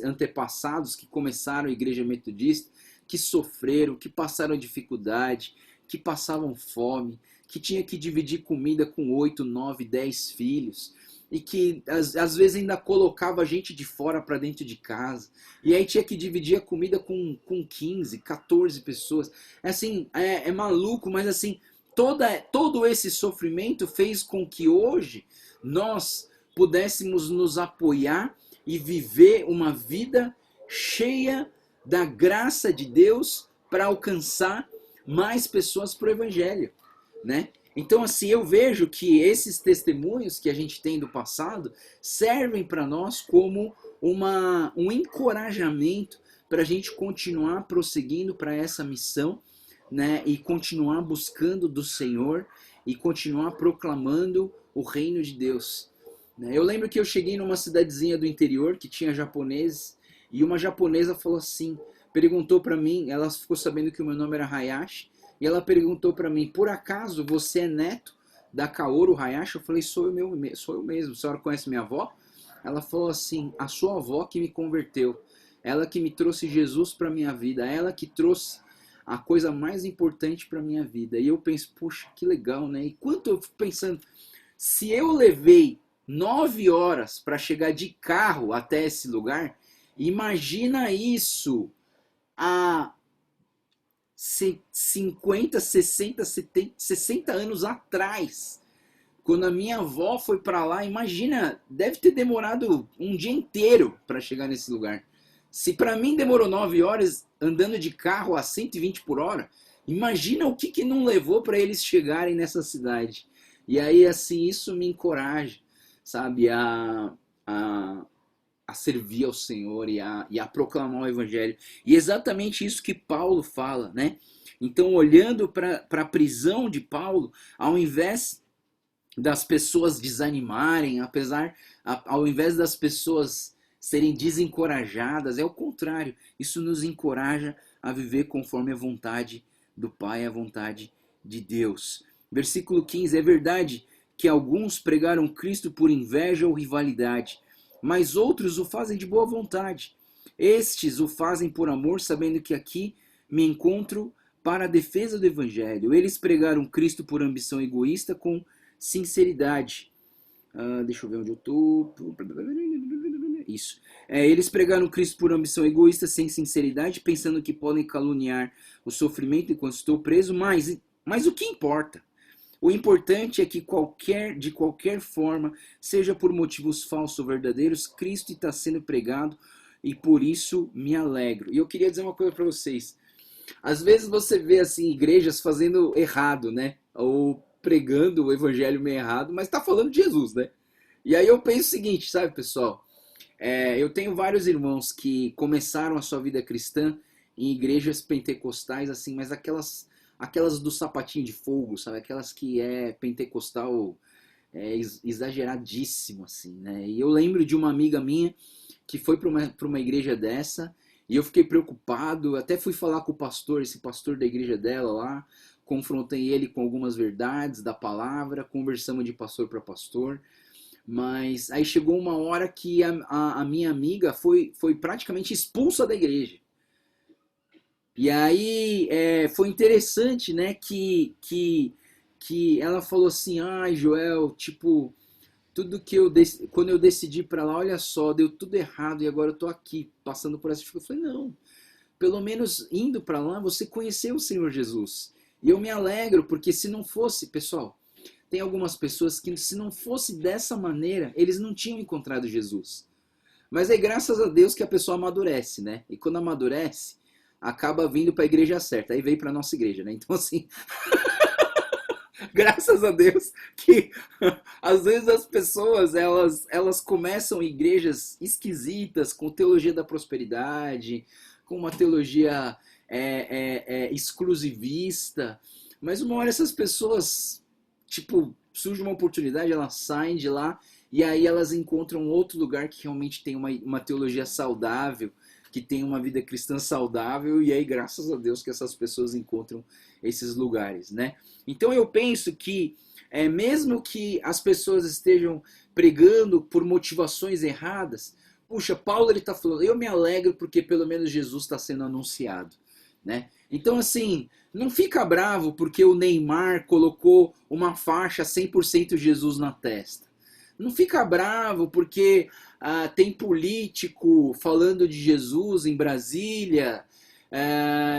antepassados que começaram a igreja metodista, que sofreram, que passaram dificuldade, que passavam fome, que tinha que dividir comida com 8, 9, 10 filhos, e que às vezes ainda colocava gente de fora para dentro de casa, e aí tinha que dividir a comida com 15, 14 pessoas. Assim, é maluco, mas assim, todo esse sofrimento fez com que hoje nós pudéssemos nos apoiar e viver uma vida cheia da graça de Deus para alcançar mais pessoas para o Evangelho, né? Então, assim, eu vejo que esses testemunhos que a gente tem do passado servem para nós como um encorajamento para a gente continuar prosseguindo para essa missão, né? E continuar buscando do Senhor e continuar proclamando o reino de Deus. Eu lembro que eu cheguei numa cidadezinha do interior que tinha japoneses, e uma japonesa falou assim, perguntou para mim, ela ficou sabendo que o meu nome era Hayashi, e ela perguntou para mim, por acaso você é neto da Kaoru Hayashi? Eu falei, sou eu mesmo, a senhora conhece minha avó? Ela falou assim, a sua avó que me converteu, ela que me trouxe Jesus para minha vida, ela que trouxe a coisa mais importante para minha vida. E eu penso, puxa, que legal, né? E quanto eu fico pensando, se eu levei 9 horas para chegar de carro até esse lugar, imagina isso há 50, 60, 70, 60 anos atrás. Quando a minha avó foi para lá, imagina, deve ter demorado um dia inteiro para chegar nesse lugar. Se para mim demorou 9 horas andando de carro a 120 por hora, imagina o que não levou para eles chegarem nessa cidade. E aí, assim, isso me encoraja, sabe, a servir ao Senhor e a proclamar o Evangelho. E exatamente isso que Paulo fala, né? Então, olhando para a prisão de Paulo, ao invés das pessoas desanimarem, ao invés das pessoas serem desencorajadas, é o contrário. Isso nos encoraja a viver conforme a vontade do Pai, a vontade de Deus. Versículo 15, é verdade que alguns pregaram Cristo por inveja ou rivalidade, mas outros o fazem de boa vontade. Estes o fazem por amor, sabendo que aqui me encontro para a defesa do Evangelho. Eles pregaram Cristo por ambição egoísta com sinceridade. Deixa eu ver onde eu estou. Isso. Eles pregaram Cristo por ambição egoísta, sem sinceridade, pensando que podem caluniar o sofrimento enquanto estou preso, mas o que importa? O importante é que de qualquer forma, seja por motivos falsos ou verdadeiros, Cristo está sendo pregado e por isso me alegro. E eu queria dizer uma coisa para vocês. Às vezes você vê assim igrejas fazendo errado, né? Ou pregando o evangelho meio errado, mas está falando de Jesus, né? E aí eu penso o seguinte, sabe, pessoal? Eu tenho vários irmãos que começaram a sua vida cristã em igrejas pentecostais, assim, mas aquelas do sapatinho de fogo, sabe? Aquelas que é pentecostal exageradíssimo, assim, né? E eu lembro de uma amiga minha que foi para uma igreja dessa, e eu fiquei preocupado, até fui falar com o pastor, esse pastor da igreja dela lá, confrontei ele com algumas verdades da palavra, conversamos de pastor para pastor, mas aí chegou uma hora que a minha amiga foi praticamente expulsa da igreja. E aí foi interessante, né, que ela falou assim, ai, Joel, tipo, quando eu decidi para lá, olha só, deu tudo errado e agora eu tô aqui passando por essa dificuldade. Eu falei, não, pelo menos indo para lá você conheceu o Senhor Jesus. E eu me alegro, porque se não fosse, pessoal, tem algumas pessoas que se não fosse dessa maneira, eles não tinham encontrado Jesus. Mas é graças a Deus que a pessoa amadurece, né? E quando amadurece, acaba vindo para a igreja certa. Aí veio para a nossa igreja, né? Então, assim, graças a Deus que às vezes as pessoas, elas começam igrejas esquisitas, com teologia da prosperidade, com uma teologia exclusivista, mas uma hora essas pessoas, tipo, surge uma oportunidade, elas saem de lá e aí elas encontram outro lugar que realmente tem uma teologia saudável, que têm uma vida cristã saudável, e aí graças a Deus que essas pessoas encontram esses lugares, né? Então eu penso que mesmo que as pessoas estejam pregando por motivações erradas, puxa, Paulo ele está falando, eu me alegro porque pelo menos Jesus está sendo anunciado, né? Então assim, não fica bravo porque o Neymar colocou uma faixa 100% Jesus na testa. Não fica bravo porque tem político falando de Jesus em Brasília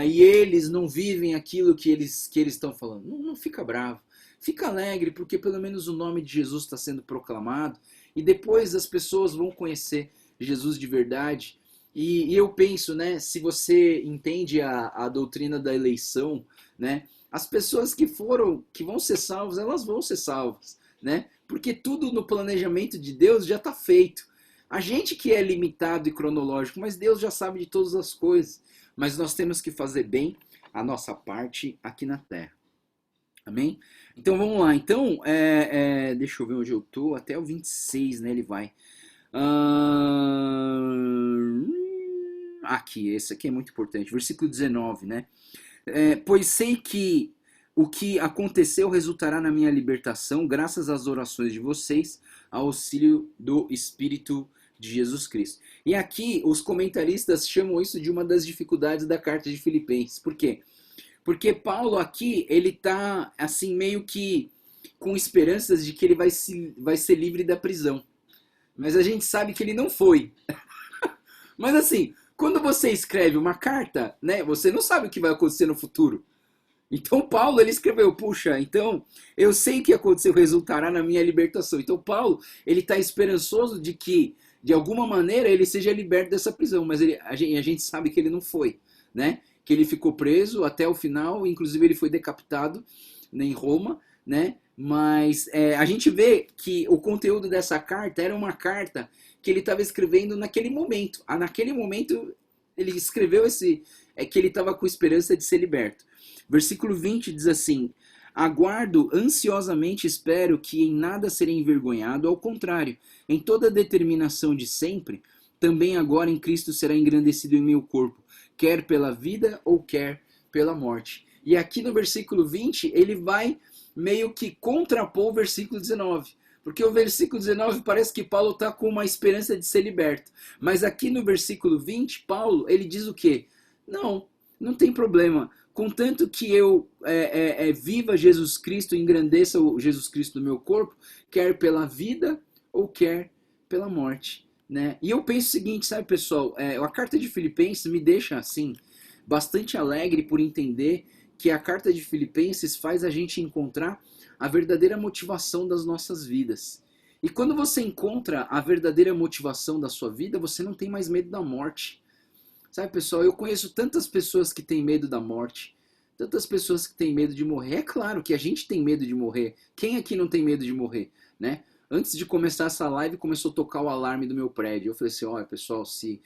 e eles não vivem aquilo que eles estão falando. Não fica bravo. Fica alegre porque pelo menos o nome de Jesus está sendo proclamado e depois as pessoas vão conhecer Jesus de verdade. E eu penso, né, se você entende a doutrina da eleição, né, as pessoas que vão ser salvas, elas vão ser salvas, né? Porque tudo no planejamento de Deus já está feito. A gente que é limitado e cronológico, mas Deus já sabe de todas as coisas. Mas nós temos que fazer bem a nossa parte aqui na Terra. Amém? Então vamos lá. Então, deixa eu ver onde eu estou. Até o 26, né? Ele vai. Aqui, esse aqui é muito importante. Versículo 19, né? Pois sei que o que aconteceu resultará na minha libertação, graças às orações de vocês, ao auxílio do Espírito de Jesus Cristo. E aqui os comentaristas chamam isso de uma das dificuldades da carta de Filipenses. Por quê? Porque Paulo aqui, ele está assim meio que com esperanças de que ele vai ser livre da prisão. Mas a gente sabe que ele não foi. Mas assim, quando você escreve uma carta, né, você não sabe o que vai acontecer no futuro. Então Paulo, ele escreveu, puxa, então eu sei que aconteceu, resultará na minha libertação. Então Paulo, ele está esperançoso de que, de alguma maneira, ele seja liberto dessa prisão. Mas a gente sabe que ele não foi, né? Que ele ficou preso até o final, inclusive ele foi decapitado em Roma, né? Mas a gente vê que o conteúdo dessa carta era uma carta que ele estava escrevendo naquele momento. Naquele momento ele escreveu que ele estava com esperança de ser liberto. Versículo 20 diz assim: aguardo ansiosamente, espero que em nada serei envergonhado, ao contrário, em toda a determinação de sempre, também agora em Cristo será engrandecido em meu corpo, quer pela vida ou quer pela morte. E aqui no versículo 20, ele vai meio que contrapor o versículo 19. Porque o versículo 19 parece que Paulo está com uma esperança de ser liberto. Mas aqui no versículo 20, Paulo, ele diz o quê? Não tem problema. Contanto que eu viva Jesus Cristo, engrandeça o Jesus Cristo no meu corpo, quer pela vida ou quer pela morte. Né? E eu penso o seguinte, sabe, pessoal? A carta de Filipenses me deixa, assim, bastante alegre por entender que a carta de Filipenses faz a gente encontrar a verdadeira motivação das nossas vidas. E quando você encontra a verdadeira motivação da sua vida, você não tem mais medo da morte. Sabe, pessoal, eu conheço tantas pessoas que têm medo da morte, tantas pessoas que têm medo de morrer. É claro que a gente tem medo de morrer. Quem aqui não tem medo de morrer, né? Antes de começar essa live, começou a tocar o alarme do meu prédio. Eu falei assim, olha, pessoal, se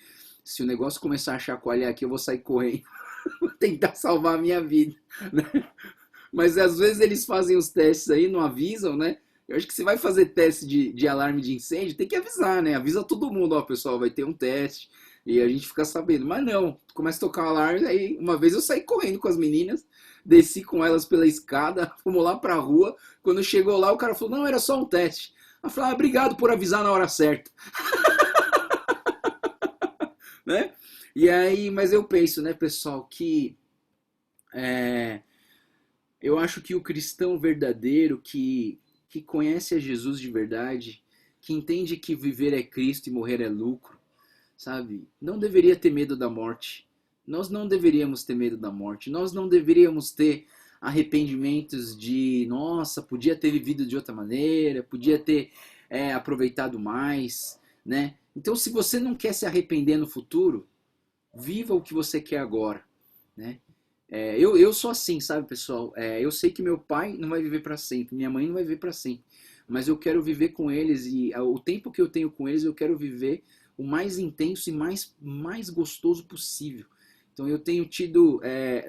o negócio começar a chacoalhar aqui, eu vou sair correndo. Vou tentar salvar a minha vida, né? Mas às vezes eles fazem os testes aí, não avisam, né? Eu acho que se vai fazer teste de alarme de incêndio, tem que avisar, né? Avisa todo mundo, ó, pessoal, vai ter um teste. E a gente fica sabendo. Mas não, começa a tocar o alarme, aí uma vez eu saí correndo com as meninas, desci com elas pela escada, fomos lá pra rua. Quando chegou lá, o cara falou, não, era só um teste. Eu falei, obrigado por avisar na hora certa. Né? E aí, mas eu penso, né, pessoal, que eu acho que o cristão verdadeiro, que conhece a Jesus de verdade, que entende que viver é Cristo e morrer é lucro, sabe? Não deveria ter medo da morte. Nós não deveríamos ter medo da morte. Nós não deveríamos ter arrependimentos de, nossa, podia ter vivido de outra maneira, podia ter aproveitado mais, né? Então, se você não quer se arrepender no futuro, viva o que você quer agora, né? Eu sou assim, sabe, pessoal? Eu sei que meu pai não vai viver para sempre, minha mãe não vai viver para sempre, mas eu quero viver com eles e o tempo que eu tenho com eles eu quero viver o mais intenso e mais gostoso possível. Então eu tenho tido,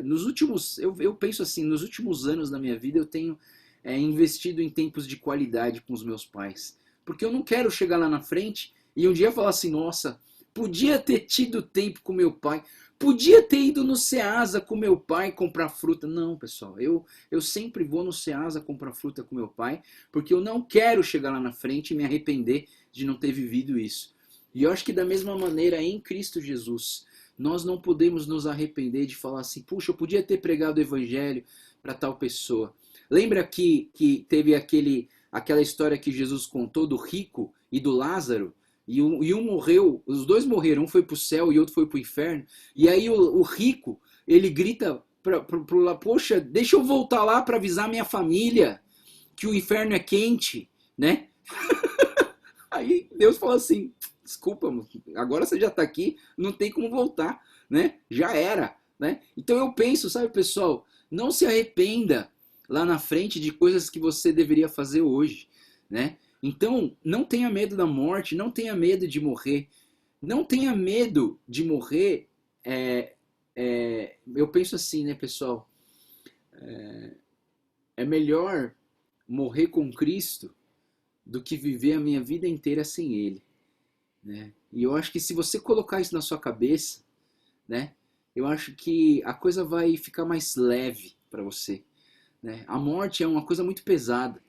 nos últimos, eu penso assim, nos últimos anos da minha vida eu tenho investido em tempos de qualidade com os meus pais, porque eu não quero chegar lá na frente e um dia falar assim, nossa, Podia ter tido tempo com meu pai. Podia ter ido no Ceasa com meu pai comprar fruta. Não, pessoal, eu sempre vou no Ceasa comprar fruta com meu pai, porque eu não quero chegar lá na frente e me arrepender de não ter vivido isso. E eu acho que da mesma maneira, em Cristo Jesus, nós não podemos nos arrepender de falar assim, puxa, eu podia ter pregado o evangelho para tal pessoa. Lembra que teve aquela história que Jesus contou do rico e do Lázaro? E um morreu, os dois morreram, um foi para o céu e outro foi para o inferno. E aí o rico, ele grita pro lá, poxa, deixa eu voltar lá para avisar minha família que o inferno é quente, né? Aí Deus falou assim, desculpa, agora você já está aqui, não tem como voltar, né? Já era, né? Então eu penso, sabe, pessoal, não se arrependa lá na frente de coisas que você deveria fazer hoje, né? Então, não tenha medo da morte, não tenha medo de morrer. Não tenha medo de morrer. Eu penso assim, né, pessoal? É melhor morrer com Cristo do que viver a minha vida inteira sem Ele, né? E eu acho que se você colocar isso na sua cabeça, né, eu acho que a coisa vai ficar mais leve para você, né? A morte é uma coisa muito pesada.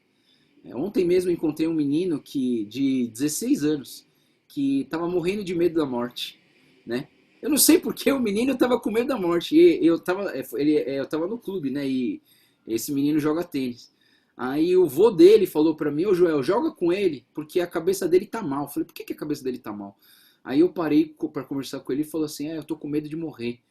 Ontem mesmo encontrei um menino de 16 anos que estava morrendo de medo da morte, né? Eu não sei porque o menino estava com medo da morte. E eu tava no clube, né? E esse menino joga tênis. Aí o vô dele falou para mim, ô Joel, joga com ele, porque a cabeça dele tá mal. Eu falei, por que a cabeça dele tá mal? Aí eu parei para conversar com ele e falou assim, eu tô com medo de morrer.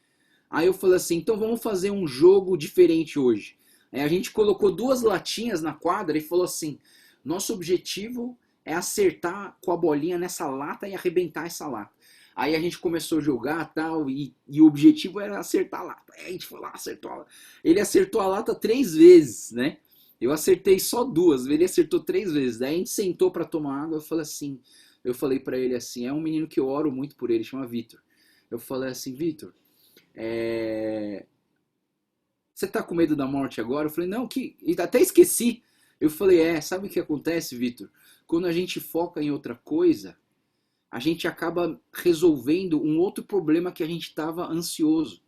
Aí eu falei assim, então vamos fazer um jogo diferente hoje. Aí a gente colocou 2 latinhas na quadra e falou assim, nosso objetivo é acertar com a bolinha nessa lata e arrebentar essa lata. Aí a gente começou a jogar tal, e o objetivo era acertar a lata. Aí a gente foi lá, acertou a lata. Ele acertou a lata 3 vezes, né? Eu acertei só 2, ele acertou 3 vezes. Daí a gente sentou para tomar água, eu falei para ele assim, é um menino que eu oro muito por ele, chama Vitor. Eu falei assim, Vitor, você tá com medo da morte agora? Eu falei, não, até esqueci. Eu falei, sabe o que acontece, Vitor? Quando a gente foca em outra coisa, a gente acaba resolvendo um outro problema que a gente estava ansioso.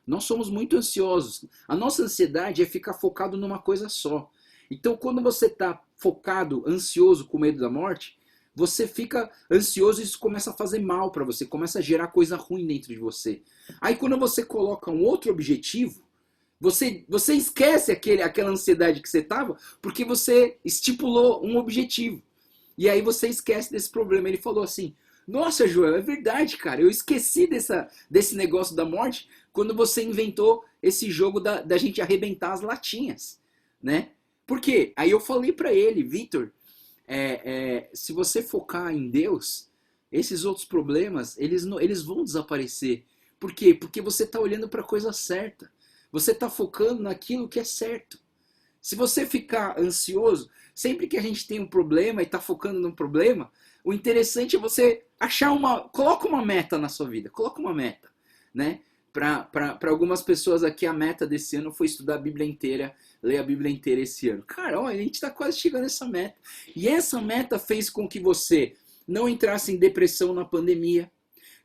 Nós somos muito ansiosos. A nossa ansiedade é ficar focado numa coisa só. Então, quando você está focado, ansioso, com medo da morte, você fica ansioso e isso começa a fazer mal para você, começa a gerar coisa ruim dentro de você. Aí, quando você coloca um outro objetivo, você esquece aquela ansiedade que você estava, porque você estipulou um objetivo. E aí você esquece desse problema. Ele falou assim, nossa, Joel, é verdade, cara, eu esqueci desse negócio da morte quando você inventou esse jogo da gente arrebentar as latinhas, né? Por quê? Aí eu falei para ele, Vitor, se você focar em Deus, esses outros problemas, eles vão desaparecer. Por quê? Porque você está olhando para a coisa certa. Você está focando naquilo que é certo. Se você ficar ansioso, sempre que a gente tem um problema e está focando no problema, o interessante é você coloca uma meta na sua vida, coloca uma meta, né? Para algumas pessoas aqui, a meta desse ano foi estudar a Bíblia inteira, ler a Bíblia inteira esse ano. Cara, olha, a gente está quase chegando nessa meta. E essa meta fez com que você não entrasse em depressão na pandemia,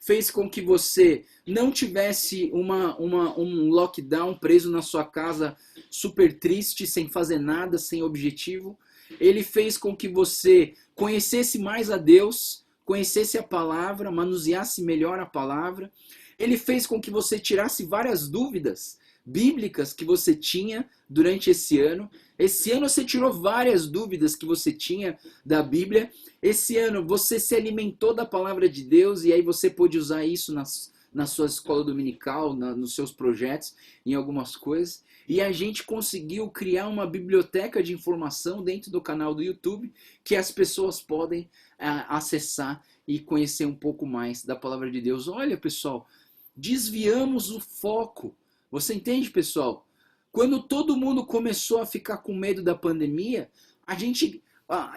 fez com que você não tivesse um lockdown preso na sua casa super triste, sem fazer nada, sem objetivo. Ele fez com que você conhecesse mais a Deus, conhecesse a palavra, manuseasse melhor a palavra. Ele fez com que você tirasse várias dúvidas bíblicas que você tinha durante esse ano. Esse ano você tirou várias dúvidas que você tinha da Bíblia. Esse ano você se alimentou da palavra de Deus e aí você pôde usar isso na sua escola dominical, nos seus projetos, em algumas coisas. E a gente conseguiu criar uma biblioteca de informação dentro do canal do YouTube que as pessoas podem acessar e conhecer um pouco mais da palavra de Deus. Olha, pessoal, desviamos o foco. Você entende, pessoal? Quando todo mundo começou a ficar com medo da pandemia, a gente...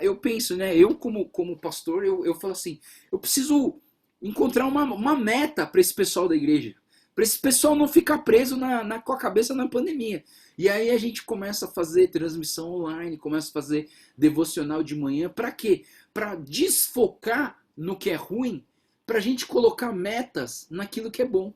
eu penso, né? Eu como pastor, eu falo assim, eu preciso encontrar uma meta para esse pessoal da igreja. Para esse pessoal não ficar preso com a cabeça na pandemia. E aí a gente começa a fazer transmissão online, começa a fazer devocional de manhã. Para quê? Para desfocar no que é ruim, para a gente colocar metas naquilo que é bom.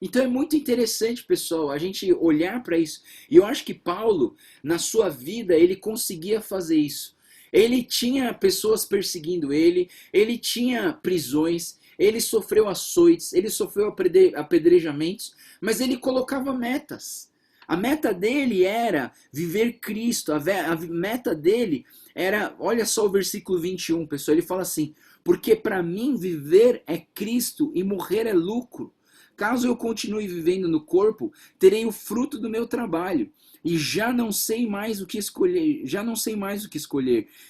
Então é muito interessante, pessoal, a gente olhar para isso. E eu acho que Paulo, na sua vida, ele conseguia fazer isso. Ele tinha pessoas perseguindo ele tinha prisões, ele sofreu açoites, ele sofreu apedrejamentos, mas ele colocava metas. A meta dele era viver Cristo, a meta dele era, olha só o versículo 21, pessoal, ele fala assim: porque para mim viver é Cristo e morrer é lucro. Caso eu continue vivendo no corpo, terei o fruto do meu trabalho e já não sei mais o que escolher.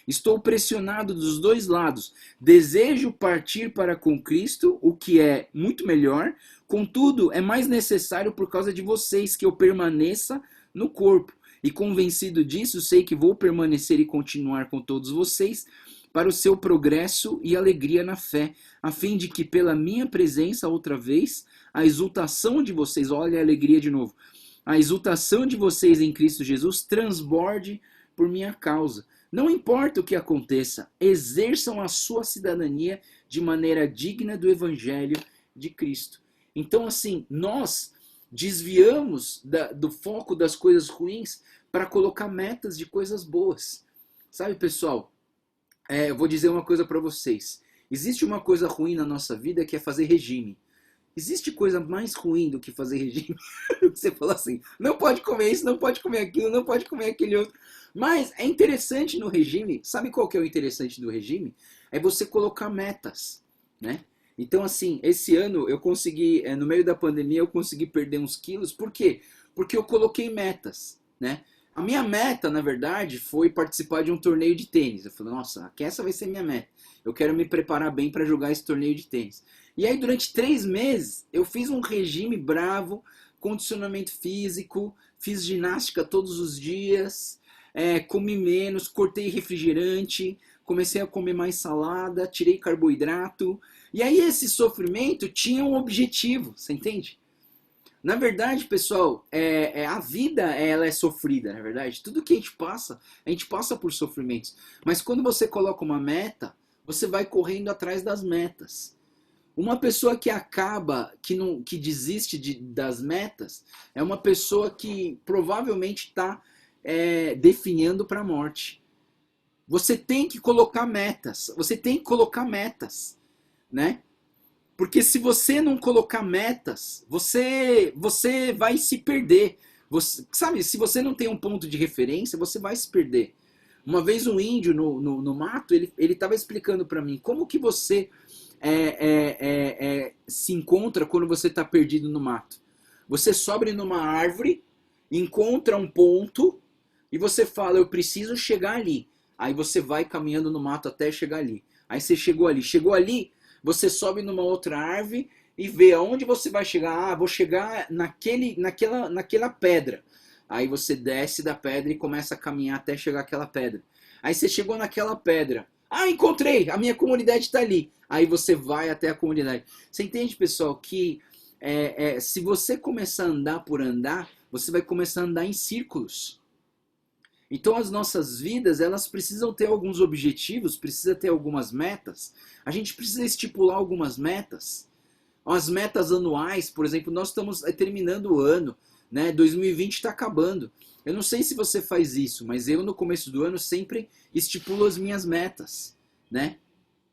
Estou pressionado dos dois lados. Desejo partir para com Cristo, o que é muito melhor. Contudo, é mais necessário por causa de vocês que eu permaneça no corpo. E convencido disso, sei que vou permanecer e continuar com todos vocês para o seu progresso e alegria na fé, a fim de que pela minha presença outra vez, a exultação de vocês, olha a alegria de novo, a exultação de vocês em Cristo Jesus transborde por minha causa. Não importa o que aconteça, exerçam a sua cidadania de maneira digna do Evangelho de Cristo. Então, assim, nós desviamos do foco das coisas ruins para colocar metas de coisas boas. Sabe, pessoal? Eu vou dizer uma coisa para vocês. Existe uma coisa ruim na nossa vida que é fazer regime. Existe coisa mais ruim do que fazer regime? Você fala assim, não pode comer isso, não pode comer aquilo, não pode comer aquele outro. Mas é interessante no regime, sabe qual que é o interessante do regime? É você colocar metas, né? Então, assim, esse ano eu consegui, no meio da pandemia, eu consegui perder uns quilos. Por quê? Porque eu coloquei metas, né? A minha meta, na verdade, foi participar de um torneio de tênis. Eu falei, nossa, essa vai ser minha meta. Eu quero me preparar bem para jogar esse torneio de tênis. E aí, durante 3 meses, eu fiz um regime bravo, condicionamento físico, fiz ginástica todos os dias, comi menos, cortei refrigerante, comecei a comer mais salada, tirei carboidrato. E aí, esse sofrimento tinha um objetivo, você entende? Na verdade, pessoal, a vida ela é sofrida, na verdade. Tudo que a gente passa por sofrimentos. Mas quando você coloca uma meta, você vai correndo atrás das metas. Uma pessoa que desiste das metas, é uma pessoa que provavelmente está definhando para a morte. Você tem que colocar metas. Você tem que colocar metas, né? Porque se você não colocar metas, você vai se perder. Sabe, se você não tem um ponto de referência, você vai se perder. Uma vez um índio no mato, ele estava explicando para mim como que você se encontra quando você está perdido no mato. Você sobe numa árvore, encontra um ponto e você fala, eu preciso chegar ali. Aí você vai caminhando no mato até chegar ali. Aí você chegou ali. Chegou ali, você sobe numa outra árvore e vê aonde você vai chegar. Ah, vou chegar naquela pedra. Aí você desce da pedra e começa a caminhar até chegar àquela pedra. Aí você chegou naquela pedra. Ah, encontrei! A minha comunidade está ali. Aí você vai até a comunidade. Você entende, pessoal, que se você começar a andar por andar, você vai começar a andar em círculos. Então as nossas vidas, elas precisam ter alguns objetivos, precisa ter algumas metas. A gente precisa estipular algumas metas. As metas anuais, por exemplo, nós estamos terminando o ano, né? 2020 está acabando. Eu não sei se você faz isso, mas eu no começo do ano sempre estipulo as minhas metas, né?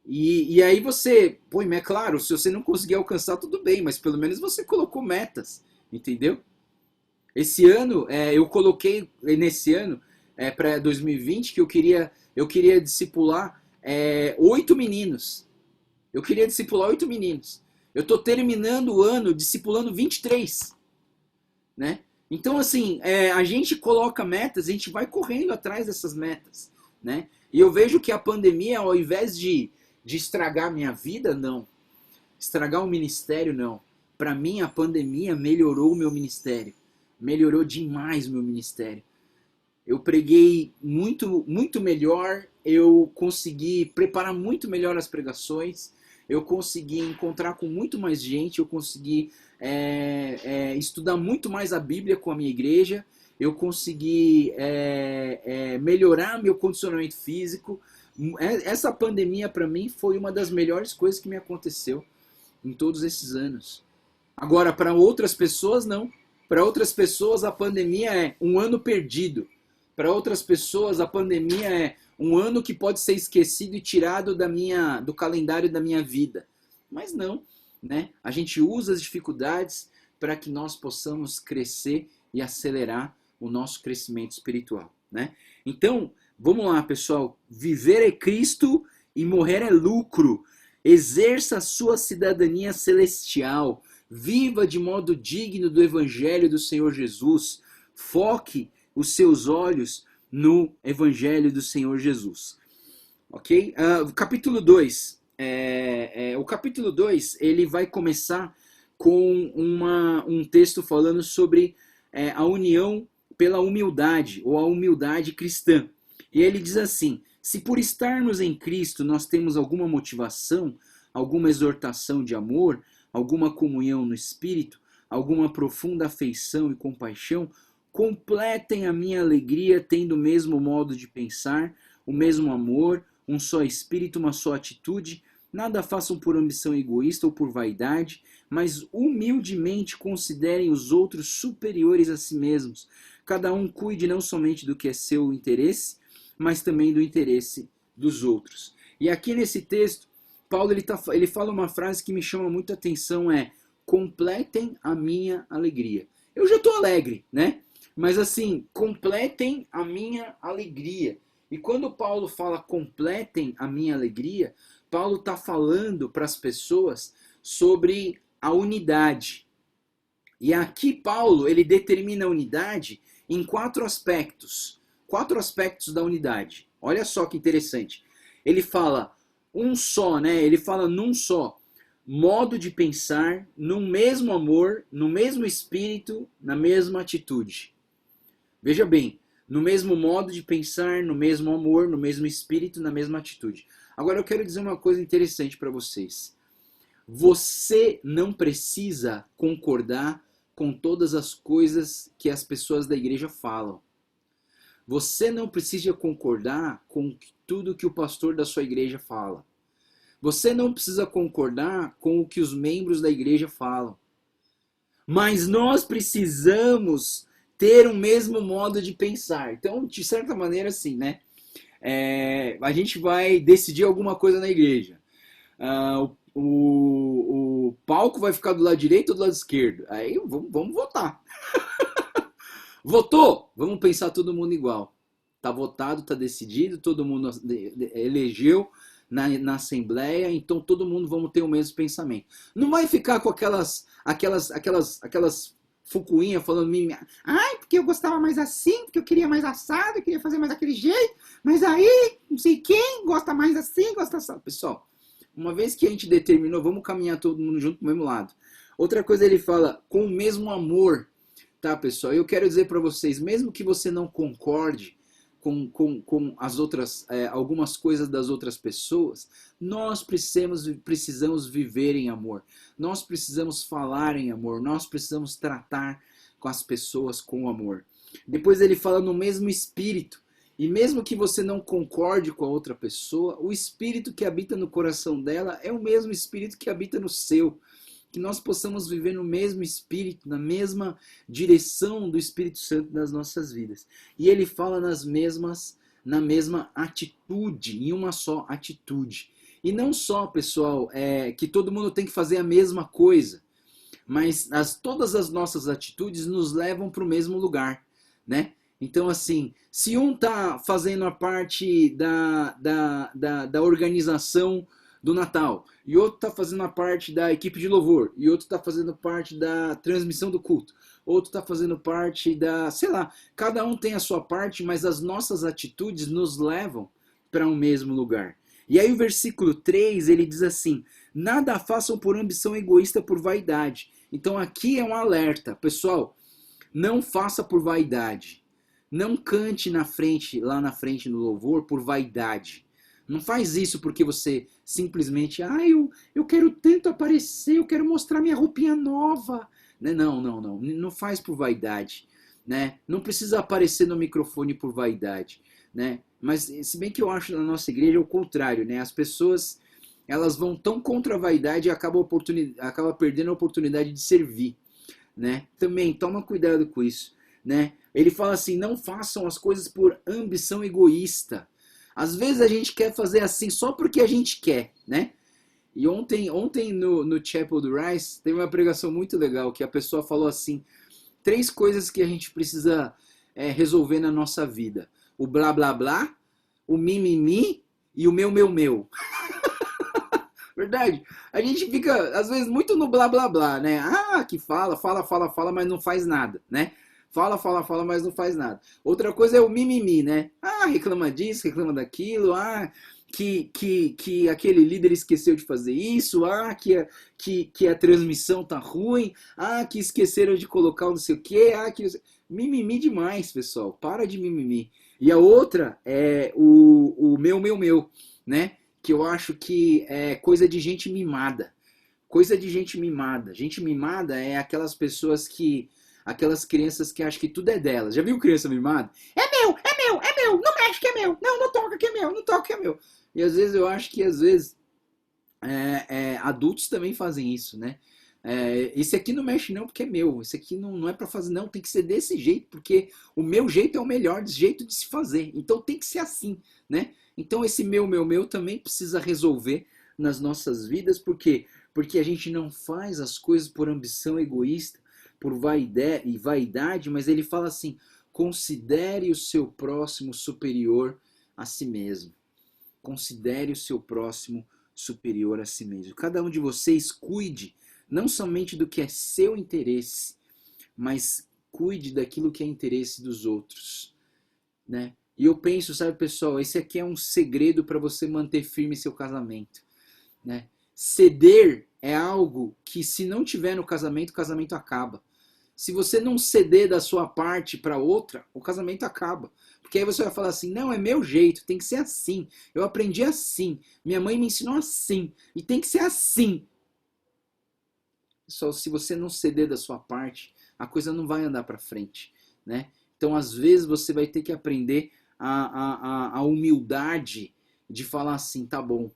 E aí você, é claro, se você não conseguir alcançar, tudo bem, mas pelo menos você colocou metas, entendeu? Esse ano, eu coloquei nesse ano, para 2020, que eu queria discipular 8 meninos. Eu queria discipular 8 meninos. Eu estou terminando o ano discipulando 23, né? Então, assim, a gente coloca metas, a gente vai correndo atrás dessas metas, né? E eu vejo que a pandemia, ao invés de estragar minha vida, não. Estragar o ministério, não. Para mim, a pandemia melhorou o meu ministério. Melhorou demais o meu ministério. Eu preguei muito, muito melhor, eu consegui preparar muito melhor as pregações, eu consegui encontrar com muito mais gente, eu consegui estudar muito mais a Bíblia com a minha igreja, eu consegui melhorar meu condicionamento físico. Essa pandemia para mim foi uma das melhores coisas que me aconteceu em todos esses anos. Agora, para outras pessoas, não. Para outras pessoas, a pandemia é um ano perdido. Para outras pessoas, a pandemia é um ano que pode ser esquecido e tirado do calendário da minha vida. Mas não, né? A gente usa as dificuldades para que nós possamos crescer e acelerar o nosso crescimento espiritual, né? Então, vamos lá, pessoal. Viver é Cristo e morrer é lucro. Exerça a sua cidadania celestial. Viva de modo digno do Evangelho do Senhor Jesus. Foque os seus olhos no Evangelho do Senhor Jesus. Ok? Capítulo 2. O capítulo 2 ele vai começar com um texto falando sobre a união pela humildade, ou a humildade cristã. E ele diz assim: se por estarmos em Cristo nós temos alguma motivação, alguma exortação de amor, alguma comunhão no Espírito, alguma profunda afeição e compaixão, completem a minha alegria tendo o mesmo modo de pensar, o mesmo amor, um só espírito, uma só atitude. Nada façam por ambição egoísta ou por vaidade, mas humildemente considerem os outros superiores a si mesmos. Cada um cuide não somente do que é seu interesse, mas também do interesse dos outros. E aqui nesse texto, Paulo ele fala uma frase que me chama muita atenção, completem a minha alegria. Eu já estou alegre, né? Mas assim, completem a minha alegria. E quando Paulo fala completem a minha alegria, Paulo está falando para as pessoas sobre a unidade. E aqui Paulo ele determina a unidade em 4 aspectos. 4 aspectos da unidade. Olha só que interessante. Ele fala um só, né? Ele fala num só modo de pensar, no mesmo amor, no mesmo espírito, na mesma atitude. Veja bem, no mesmo modo de pensar, no mesmo amor, no mesmo espírito, na mesma atitude. Agora eu quero dizer uma coisa interessante para vocês. Você não precisa concordar com todas as coisas que as pessoas da igreja falam. Você não precisa concordar com tudo que o pastor da sua igreja fala. Você não precisa concordar com o que os membros da igreja falam. Mas nós precisamos ter o mesmo modo de pensar. Então, de certa maneira, assim, né? A gente vai decidir alguma coisa na igreja. O palco vai ficar do lado direito ou do lado esquerdo? Aí vamos votar. Votou? Vamos pensar todo mundo igual. Tá votado, tá decidido, todo mundo elegeu na assembleia, então todo mundo vamos ter o mesmo pensamento. Não vai ficar com aquelas fucuinhas falando, ai, porque eu gostava mais assim, porque eu queria mais assado, eu queria fazer mais daquele jeito, mas aí, não sei quem, gosta mais assim, gosta assado. Pessoal, uma vez que a gente determinou, vamos caminhar todo mundo junto pro mesmo lado. Outra coisa ele fala, com o mesmo amor, tá, pessoal? Eu quero dizer para vocês, mesmo que você não concorde com as outras, algumas coisas das outras pessoas, nós precisamos viver em amor. Nós precisamos falar em amor. Nós precisamos tratar com as pessoas com amor. Depois ele fala no mesmo espírito. E mesmo que você não concorde com a outra pessoa, o espírito que habita no coração dela é o mesmo espírito que habita no seu. Que nós possamos viver no mesmo espírito, na mesma direção do Espírito Santo nas nossas vidas. E ele fala na mesma atitude, em uma só atitude. E não só, pessoal, que todo mundo tem que fazer a mesma coisa, mas todas as nossas atitudes nos levam para o mesmo lugar, né? Então, assim, se um está fazendo a parte da organização do Natal, e outro está fazendo a parte da equipe de louvor, e outro está fazendo parte da transmissão do culto, outro está fazendo parte sei lá, cada um tem a sua parte, mas as nossas atitudes nos levam para um mesmo lugar. E aí o versículo 3, ele diz assim, nada façam por ambição egoísta, por vaidade. Então aqui é um alerta, pessoal, não faça por vaidade, não cante lá na frente no louvor por vaidade. Não faz isso porque você simplesmente, eu quero tanto aparecer, eu quero mostrar minha roupinha nova. Não faz por vaidade. né? Não precisa aparecer no microfone por vaidade, né? Mas se bem que eu acho na nossa igreja o contrário, né? As pessoas elas vão tão contra a vaidade e acaba perdendo a oportunidade de servir, né? Também toma cuidado com isso, né? Ele fala assim: não façam as coisas por ambição egoísta. Às vezes a gente quer fazer assim só porque a gente quer, né? E ontem no Chapel do Rice teve uma pregação muito legal que a pessoa falou assim: três coisas que a gente precisa resolver na nossa vida: o blá blá blá, o mimimi e o meu. Verdade? A gente fica, às vezes, muito no blá blá blá, né? Ah, que fala, mas não faz nada, né? Fala, mas não faz nada. Outra coisa é o mimimi, né? Ah, reclama disso, reclama daquilo, que aquele líder esqueceu de fazer isso, que a transmissão tá ruim, que esqueceram de colocar não sei o quê, Mimimi demais, pessoal. Para de mimimi. E a outra é o meu, né? Que eu acho que é coisa de gente mimada. Coisa de gente mimada. Gente mimada é aquelas pessoas que. Aquelas crianças que acham que tudo é delas. Já viu criança mimada? É meu, não mexe que é meu. Não, não toca que é meu, não toca que é meu. E às vezes eu acho que às vezes adultos também fazem isso, né? Esse aqui não mexe não porque é meu. Esse aqui não é pra fazer não, tem que ser desse jeito, porque o meu jeito é o melhor jeito de se fazer. Então tem que ser assim, né? Então esse meu também precisa resolver nas nossas vidas, porque a gente não faz as coisas por ambição egoísta, por vaidade, mas ele fala assim: considere o seu próximo superior a si mesmo. Considere o seu próximo superior a si mesmo. Cada um de vocês cuide não somente do que é seu interesse, mas cuide daquilo que é interesse dos outros, né? E eu penso, sabe, pessoal, esse aqui é um segredo para você manter firme seu casamento, né? Ceder é algo que, se não tiver no casamento, o casamento acaba. Se você não ceder da sua parte para outra, o casamento acaba. Porque aí você vai falar assim: não, é meu jeito, tem que ser assim. Eu aprendi assim, minha mãe me ensinou assim, e tem que ser assim. Só se você não ceder da sua parte, a coisa não vai andar para frente, né? Então, às vezes, você vai ter que aprender a humildade de falar assim: tá bom,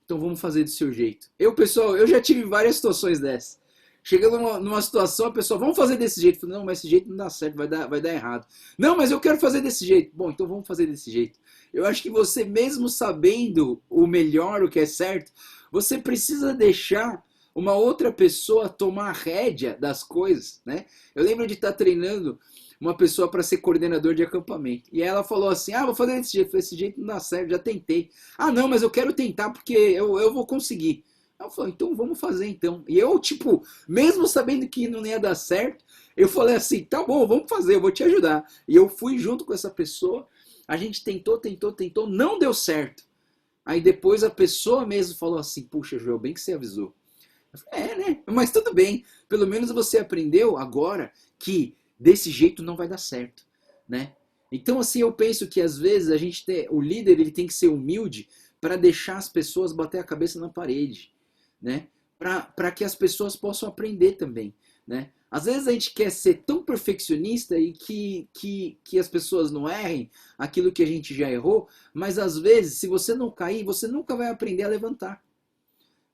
então vamos fazer do seu jeito. Pessoal, eu já tive várias situações dessas. Chegando numa situação, a pessoa: vamos fazer desse jeito. Eu falei: não, mas esse jeito não dá certo, vai dar errado. Não, mas eu quero fazer desse jeito. Bom, então vamos fazer desse jeito. Eu acho que você, mesmo sabendo o melhor, o que é certo, você precisa deixar uma outra pessoa tomar a rédea das coisas, né? Eu lembro de estar treinando uma pessoa para ser coordenador de acampamento. E ela falou assim: vou fazer desse jeito. Eu falei: esse jeito não dá certo, já tentei. Não, mas eu quero tentar porque eu vou conseguir. Ela falou: então vamos fazer então. E eu, tipo, mesmo sabendo que não ia dar certo, eu falei assim: tá bom, vamos fazer, eu vou te ajudar. E eu fui junto com essa pessoa, a gente tentou, não deu certo. Aí depois a pessoa mesmo falou assim: puxa, Joel, bem que você avisou. Eu falei: né? Mas tudo bem, pelo menos você aprendeu agora que desse jeito não vai dar certo, né? Então, assim, eu penso que às vezes o líder ele tem que ser humilde para deixar as pessoas bater a cabeça na parede, né? Para que as pessoas possam aprender também, né? Às vezes a gente quer ser tão perfeccionista e que as pessoas não errem aquilo que a gente já errou, mas às vezes, se você não cair, você nunca vai aprender a levantar,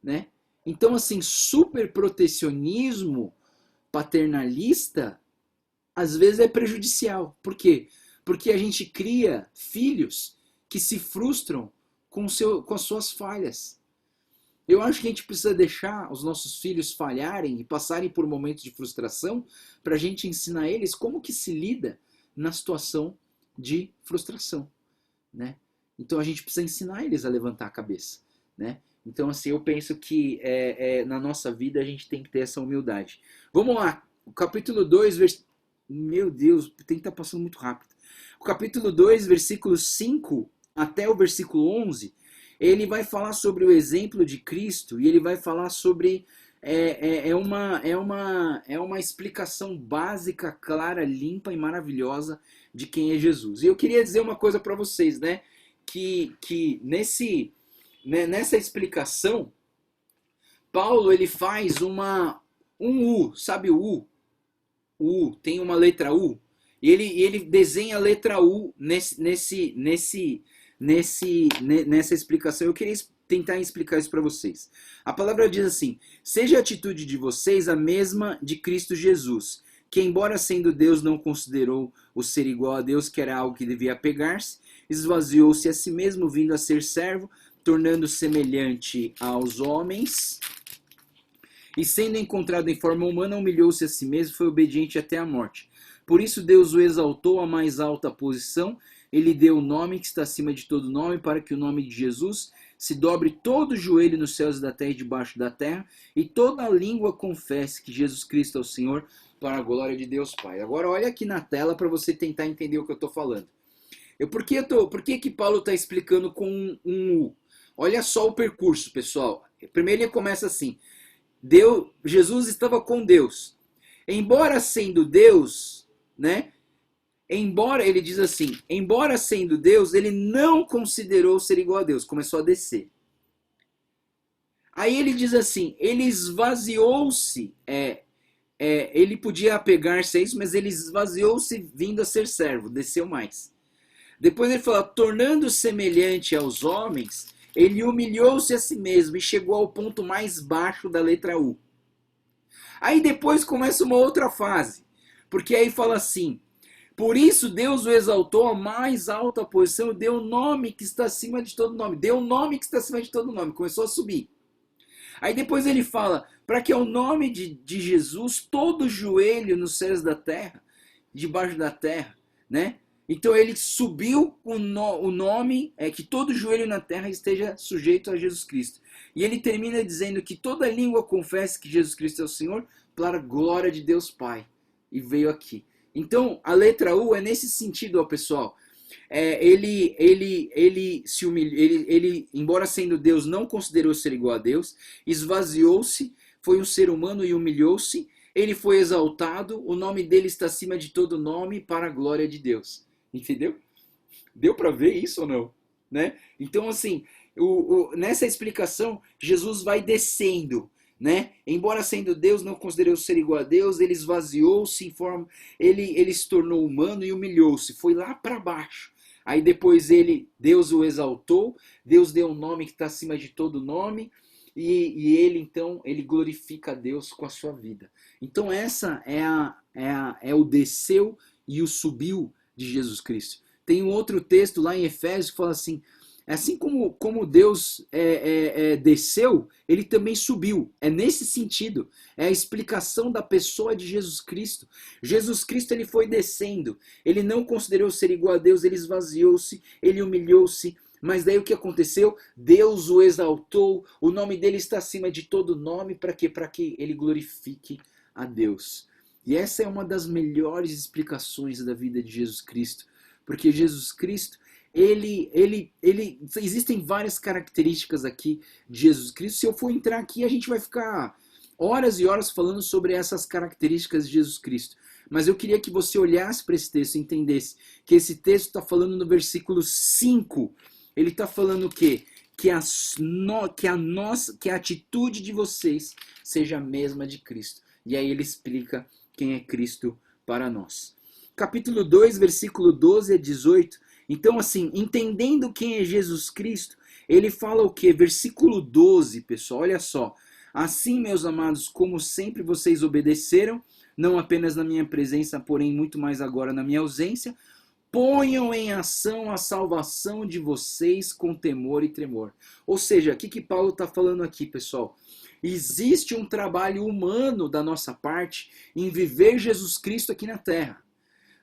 né? Então, assim, super protecionismo paternalista às vezes é prejudicial. Por quê? Porque a gente cria filhos que se frustram com as suas falhas. Eu acho que a gente precisa deixar os nossos filhos falharem e passarem por momentos de frustração para a gente ensinar eles como que se lida na situação de frustração, né? Então a gente precisa ensinar eles a levantar a cabeça, né? Então, assim, eu penso que na nossa vida a gente tem que ter essa humildade. Vamos lá, o capítulo 2, meu Deus, tem que estar passando muito rápido. O capítulo 2, versículo 5 até o versículo 11, ele vai falar sobre o exemplo de Cristo e ele vai falar sobre... uma explicação básica, clara, limpa e maravilhosa de quem é Jesus. E eu queria dizer uma coisa para vocês, né? Que nessa explicação, Paulo ele faz um U, sabe o U? O U, tem uma letra U. E ele desenha a letra U nessa explicação. Eu queria tentar explicar isso para vocês. A palavra diz assim: seja a atitude de vocês a mesma de Cristo Jesus, que embora sendo Deus não considerou o ser igual a Deus, que era algo que devia apegar-se, esvaziou-se a si mesmo, vindo a ser servo, tornando semelhante aos homens, e sendo encontrado em forma humana, humilhou-se a si mesmo, foi obediente até a morte. Por isso Deus o exaltou à mais alta posição, ele deu o nome que está acima de todo nome, para que o nome de Jesus se dobre todo o joelho nos céus da terra e debaixo da terra, e toda língua confesse que Jesus Cristo é o Senhor, para a glória de Deus Pai. Agora olha aqui na tela para você tentar entender o que eu estou falando. Por que Paulo está explicando com um U? Olha só o percurso, pessoal. Primeiro ele começa assim: Jesus estava com Deus. Embora sendo Deus, né? Ele diz assim, embora sendo Deus, ele não considerou ser igual a Deus. Começou a descer. Aí ele diz assim, ele esvaziou-se, ele podia apegar-se a isso, mas ele esvaziou-se vindo a ser servo, desceu mais. Depois ele fala, tornando semelhante aos homens, ele humilhou-se a si mesmo e chegou ao ponto mais baixo da letra U. Aí depois começa uma outra fase, porque aí fala assim, por isso Deus o exaltou à mais alta posição, deu o nome que está acima de todo nome, deu o nome que está acima de todo nome, começou a subir. Aí depois ele fala, para que ao nome de Jesus, todo joelho nos céus da terra, debaixo da terra, né? Então ele subiu o nome, que todo joelho na terra esteja sujeito a Jesus Cristo. E ele termina dizendo que toda língua confesse que Jesus Cristo é o Senhor, para a glória de Deus Pai. E veio aqui. Então a letra U é nesse sentido, ó, pessoal. Ele se humilhou, ele, embora sendo Deus, não considerou ser igual a Deus, esvaziou-se, foi um ser humano e humilhou-se, ele foi exaltado, o nome dele está acima de todo nome, para a glória de Deus. Entendeu? Deu para ver isso ou não? Né? Então, assim, nessa explicação, Jesus vai descendo, né? Embora sendo Deus, não considerou ser igual a Deus, ele esvaziou-se, ele se tornou humano e humilhou-se, foi lá para baixo. Aí depois Deus o exaltou, Deus deu um nome que está acima de todo nome, e ele então, ele glorifica a Deus com a sua vida. Então essa é o desceu e o subiu de Jesus Cristo. Tem um outro texto lá em Efésios que fala assim como Deus desceu, ele também subiu. É nesse sentido. É a explicação da pessoa de Jesus Cristo. Jesus Cristo ele foi descendo. Ele não considerou ser igual a Deus, ele esvaziou-se, ele humilhou-se. Mas daí o que aconteceu? Deus o exaltou, o nome dele está acima de todo nome, para quê? Para que ele glorifique a Deus. E essa é uma das melhores explicações da vida de Jesus Cristo, porque Jesus Cristo, existem várias características aqui de Jesus Cristo. Se eu for entrar aqui, a gente vai ficar horas e horas falando sobre essas características de Jesus Cristo. Mas eu queria que você olhasse para esse texto e entendesse que esse texto está falando no versículo 5. Ele está falando o quê? Que a atitude de vocês seja a mesma de Cristo. E aí ele explica quem é Cristo para nós. Capítulo 2, versículo 12 a 18. Então, assim, entendendo quem é Jesus Cristo, ele fala o quê? Versículo 12, pessoal, olha só. Assim, meus amados, como sempre vocês obedeceram, não apenas na minha presença, porém muito mais agora na minha ausência, ponham em ação a salvação de vocês com temor e tremor. Ou seja, o que Paulo está falando aqui, pessoal? Existe um trabalho humano da nossa parte em viver Jesus Cristo aqui na terra.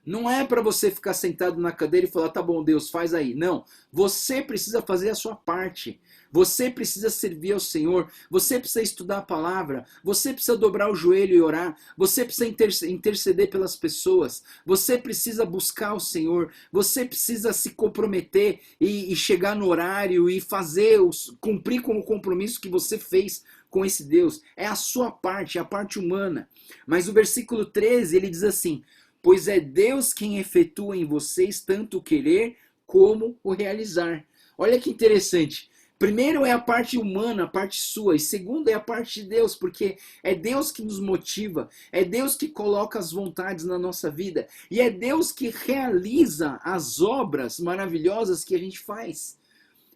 Não é para você ficar sentado na cadeira e falar, tá bom, Deus, faz aí. Não, você precisa fazer a sua parte. Você precisa servir ao Senhor. Você precisa estudar a palavra. Você precisa dobrar o joelho e orar. Você precisa interceder pelas pessoas. Você precisa buscar o Senhor. Você precisa se comprometer e chegar no horário e cumprir com o compromisso que você fez com esse Deus. É a sua parte, é a parte humana. Mas o versículo 13, ele diz assim, pois é Deus quem efetua em vocês tanto o querer como o realizar. Olha que interessante. Primeiro é a parte humana, a parte sua, e segundo é a parte de Deus, porque é Deus que nos motiva, é Deus que coloca as vontades na nossa vida, e é Deus que realiza as obras maravilhosas que a gente faz.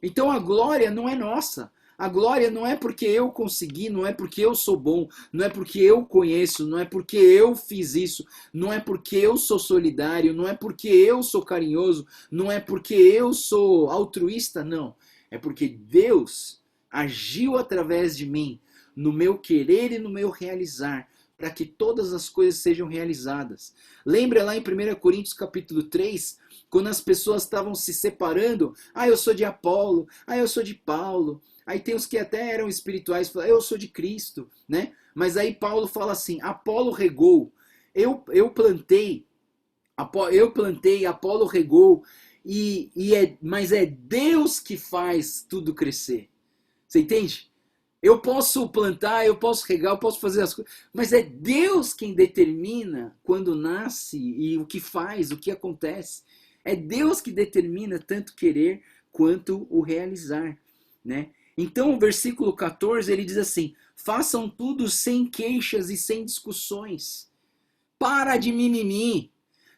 Então a glória não é nossa. A glória não é porque eu consegui, não é porque eu sou bom, não é porque eu conheço, não é porque eu fiz isso, não é porque eu sou solidário, não é porque eu sou carinhoso, não é porque eu sou altruísta, não. É porque Deus agiu através de mim, no meu querer e no meu realizar, para que todas as coisas sejam realizadas. Lembra lá em 1 Coríntios capítulo 3, quando as pessoas estavam se separando? Ah, eu sou de Apolo, ah, eu sou de Paulo. Aí tem os que até eram espirituais, falam, eu sou de Cristo, né? Mas aí Paulo fala assim, Apolo regou, eu plantei, Apolo regou, mas é Deus que faz tudo crescer. Você entende? Eu posso plantar, eu posso regar, eu posso fazer as coisas, mas é Deus quem determina quando nasce e o que faz, o que acontece. É Deus que determina tanto querer quanto o realizar, né? Então o versículo 14 ele diz assim: façam tudo sem queixas e sem discussões. Para de mimimi.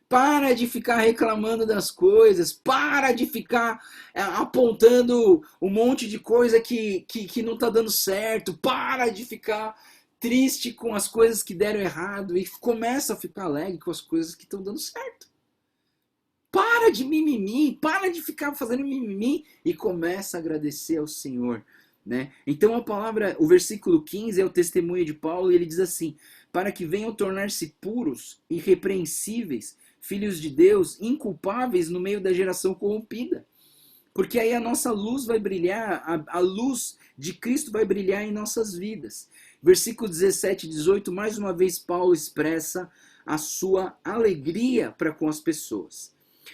Para de ficar reclamando das coisas, para de ficar apontando um monte de coisa que não está dando certo, para de ficar triste com as coisas que deram errado e começa a ficar alegre com as coisas que estão dando certo. Para de mimimi, para de ficar fazendo mimimi e começa a agradecer ao Senhor. Né? Então a palavra, o versículo 15 é o testemunho de Paulo e ele diz assim: para que venham tornar-se puros, irrepreensíveis, filhos de Deus, inculpáveis no meio da geração corrompida. Porque aí a nossa luz vai brilhar, a luz de Cristo vai brilhar em nossas vidas. Versículo 17 e 18, mais uma vez Paulo expressa a sua alegria para com as pessoas.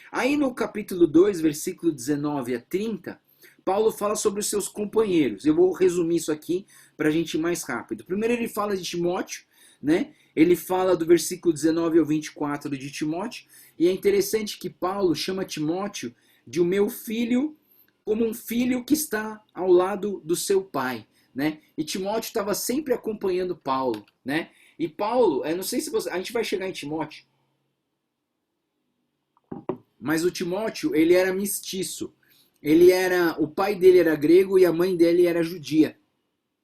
Aí no capítulo 2, versículo 19 a 30, Paulo fala sobre os seus companheiros. Eu vou resumir isso aqui para a gente ir mais rápido. Primeiro ele fala de Timóteo, né? Ele fala do versículo 19 ao 24 de Timóteo, e é interessante que Paulo chama Timóteo de o meu filho, como um filho que está ao lado do seu pai, né? E Timóteo estava sempre acompanhando Paulo, né? E Paulo, não sei se você, a gente vai chegar em Timóteo, mas o Timóteo, ele era mestiço. O pai dele era grego e a mãe dele era judia.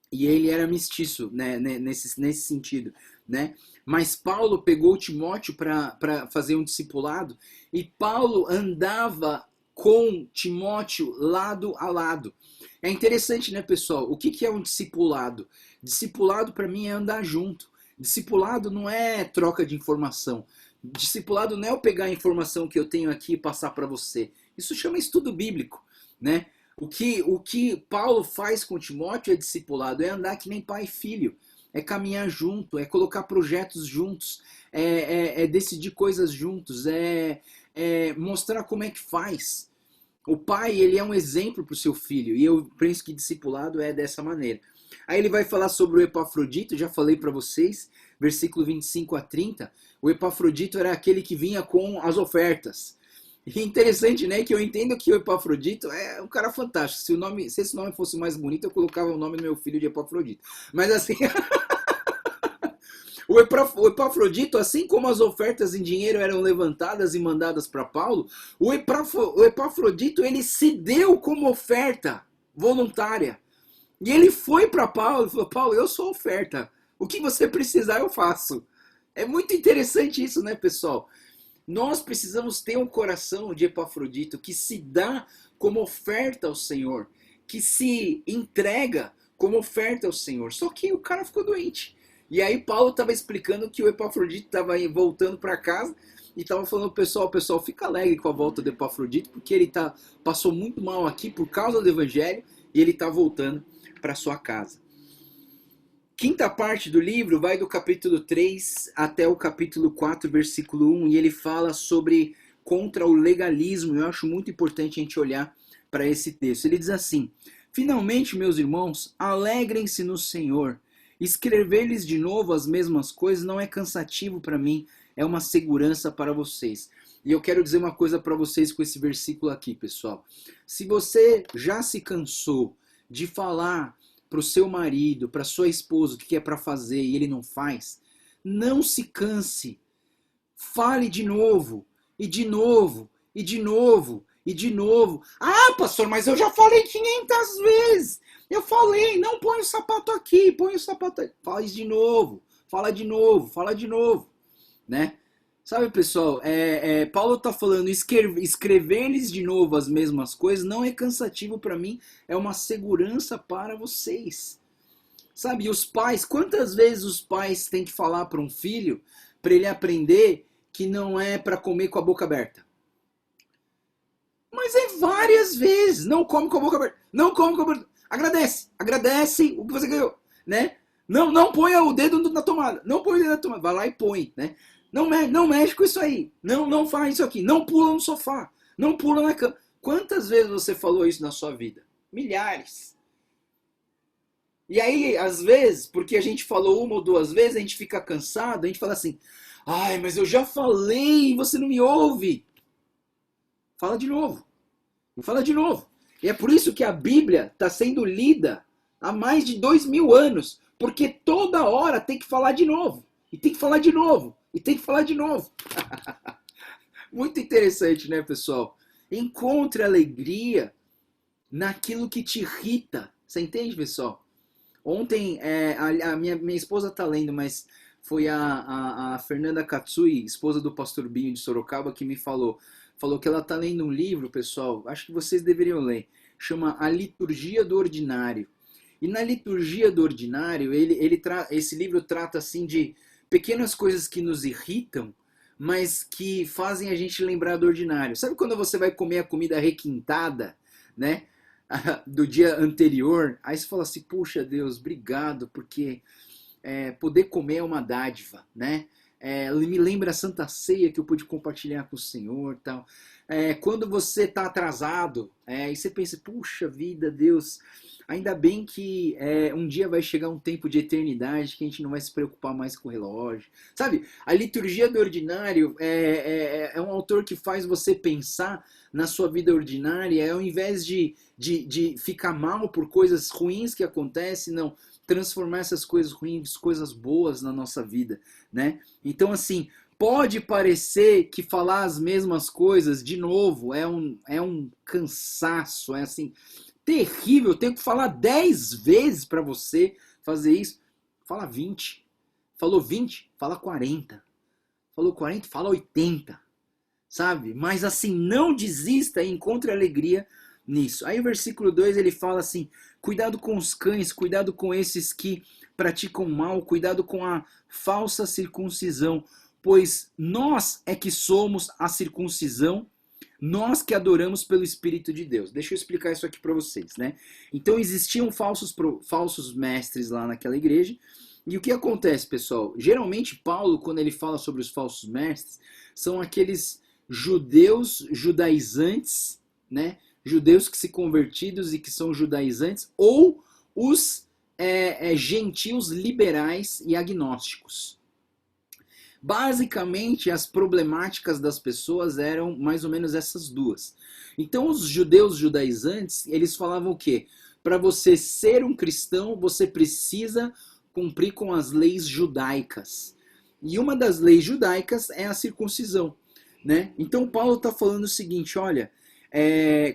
E ele era mestiço, né, nesse sentido, né? Mas Paulo pegou Timóteo para fazer um discipulado e Paulo andava com Timóteo lado a lado. É interessante, né, pessoal? O que é um discipulado? Discipulado para mim é andar junto. Discipulado não é troca de informação. Discipulado não é eu pegar a informação que eu tenho aqui e passar para você. Isso chama estudo bíblico, né? O que Paulo faz com Timóteo é discipulado, é andar que nem pai e filho, é caminhar junto, é colocar projetos juntos, é decidir coisas juntos, é mostrar como é que faz. O pai, ele é um exemplo para o seu filho, e eu penso que discipulado é dessa maneira. Aí ele vai falar sobre o Epafrodito, já falei para vocês, versículo 25 a 30, o Epafrodito era aquele que vinha com as ofertas. E é interessante, né, que eu entendo que o Epafrodito é um cara fantástico. Se esse nome fosse mais bonito, eu colocava o nome do meu filho de Epafrodito. Mas assim, o Epafrodito, assim como as ofertas em dinheiro eram levantadas e mandadas para Paulo, o Epafrodito, ele se deu como oferta voluntária. E ele foi para Paulo e falou: Paulo, eu sou oferta. O que você precisar, eu faço. É muito interessante isso, né, pessoal? Nós precisamos ter um coração de Epafrodito que se dá como oferta ao Senhor, que se entrega como oferta ao Senhor. Só que o cara ficou doente. E aí Paulo estava explicando que o Epafrodito estava voltando para casa e estava falando, pessoal, fica alegre com a volta do Epafrodito, porque ele passou muito mal aqui por causa do Evangelho e ele está voltando para sua casa. Quinta parte do livro vai do capítulo 3 até o capítulo 4, versículo 1, e ele fala sobre contra o legalismo. Eu acho muito importante a gente olhar para esse texto. Ele diz assim: finalmente, meus irmãos, alegrem-se no Senhor. Escrever-lhes de novo as mesmas coisas não é cansativo para mim, é uma segurança para vocês. E eu quero dizer uma coisa para vocês com esse versículo aqui, pessoal. Se você já se cansou de falar para o seu marido, para sua esposa o que é para fazer e ele não faz, não se canse. Fale de novo, e de novo, e de novo, e de novo. Ah, pastor, mas eu já falei 500 vezes. Eu falei, não põe o sapato aqui, põe o sapato aqui. Faz de novo, fala de novo, fala de novo, né? Sabe, pessoal, Paulo está falando, escrever-lhes de novo as mesmas coisas não é cansativo para mim, é uma segurança para vocês. Sabe, e os pais, quantas vezes os pais têm que falar para um filho, para ele aprender que não é para comer com a boca aberta? Mas é várias vezes, não come com a boca aberta, não come com a boca aberta. Agradece o que você ganhou, né? Não ponha o dedo na tomada, não põe o dedo na tomada, vai lá e põe, né? Não mexe com isso aí. Não faz isso aqui. Não pula no sofá. Não pula na cama. Quantas vezes você falou isso na sua vida? Milhares. E aí, às vezes, porque a gente falou uma ou duas vezes, a gente fica cansado, a gente fala assim, ai, mas eu já falei e você não me ouve. Fala de novo. Fala de novo. E é por isso que a Bíblia está sendo lida há mais de 2000 anos. Porque toda hora tem que falar de novo. E tem que falar de novo. E tem que falar de novo. Muito interessante, né, pessoal? Encontre alegria naquilo que te irrita. Você entende, pessoal? Ontem, a minha esposa tá lendo, mas foi a Fernanda Katsui, esposa do pastor Binho de Sorocaba, que me falou. Falou que ela tá lendo um livro, pessoal, acho que vocês deveriam ler. Chama A Liturgia do Ordinário. E na Liturgia do Ordinário, esse livro trata assim de pequenas coisas que nos irritam, mas que fazem a gente lembrar do ordinário. Sabe quando você vai comer a comida requintada, né? Do dia anterior, aí você fala assim, puxa Deus, obrigado, porque poder comer é uma dádiva, né? Me lembra a Santa Ceia que eu pude compartilhar com o Senhor e tal. Quando você está atrasado, e você pensa, puxa vida, Deus, ainda bem que um dia vai chegar um tempo de eternidade que a gente não vai se preocupar mais com o relógio. Sabe, a Liturgia do Ordinário é um autor que faz você pensar na sua vida ordinária, ao invés de ficar mal por coisas ruins que acontecem, não, transformar essas coisas ruins, coisas boas na nossa vida, né? Então, assim, pode parecer que falar as mesmas coisas de novo é um cansaço, é assim, terrível. Eu tenho que falar 10 vezes para você fazer isso. Fala 20. Falou 20, fala 40. Falou 40, fala 80. Sabe? Mas assim, não desista e encontre alegria nisso. Aí o versículo 2 ele fala assim, cuidado com os cães, cuidado com esses que praticam mal, cuidado com a falsa circuncisão, pois nós é que somos a circuncisão, nós que adoramos pelo Espírito de Deus. Deixa eu explicar isso aqui para vocês, né? Então existiam falsos mestres lá naquela igreja, e o que acontece, pessoal? Geralmente Paulo, quando ele fala sobre os falsos mestres, são aqueles judeus judaizantes, né? Judeus que se convertidos e que são judaizantes, ou os gentios liberais e agnósticos. Basicamente, as problemáticas das pessoas eram mais ou menos essas duas. Então, os judeus judaizantes, eles falavam o quê? Para você ser um cristão, você precisa cumprir com as leis judaicas. E uma das leis judaicas é a circuncisão, né? Então, Paulo está falando o seguinte, olha,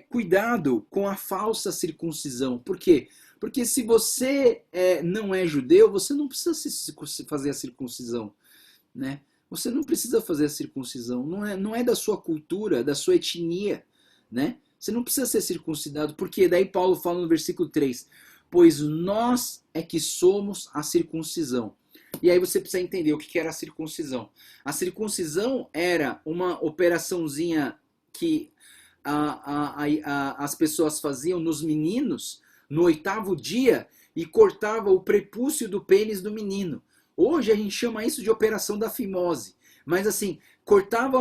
cuidado com a falsa circuncisão. Por quê? Porque se você não é judeu, você não precisa fazer a circuncisão, né? Você não precisa fazer a circuncisão, não é da sua cultura, da sua etnia, né? Você não precisa ser circuncidado, porque daí Paulo fala no versículo 3, pois nós é que somos a circuncisão. E aí você precisa entender o que era a circuncisão. A circuncisão era uma operaçãozinha que as pessoas faziam nos meninos no 8º dia e cortava o prepúcio do pênis do menino. Hoje a gente chama isso de operação da fimose. Mas assim, cortava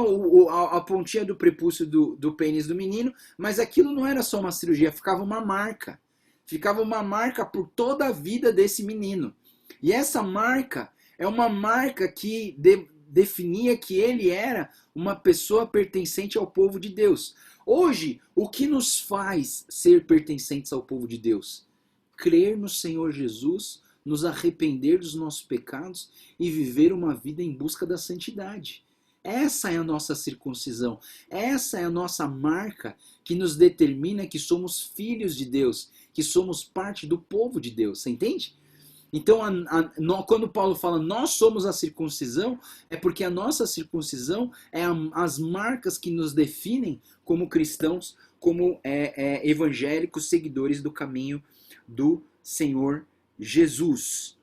a pontinha do prepúcio do pênis do menino, mas aquilo não era só uma cirurgia, ficava uma marca. Ficava uma marca por toda a vida desse menino. E essa marca é uma marca que definia que ele era uma pessoa pertencente ao povo de Deus. Hoje, o que nos faz ser pertencentes ao povo de Deus? crer no Senhor Jesus, nos arrepender dos nossos pecados e viver uma vida em busca da santidade. Essa é a nossa circuncisão, essa é a nossa marca que nos determina que somos filhos de Deus, que somos parte do povo de Deus, você entende? Então, quando Paulo fala nós somos a circuncisão, é porque a nossa circuncisão é as marcas que nos definem como cristãos, como evangélicos, seguidores do caminho do Senhor Jesus.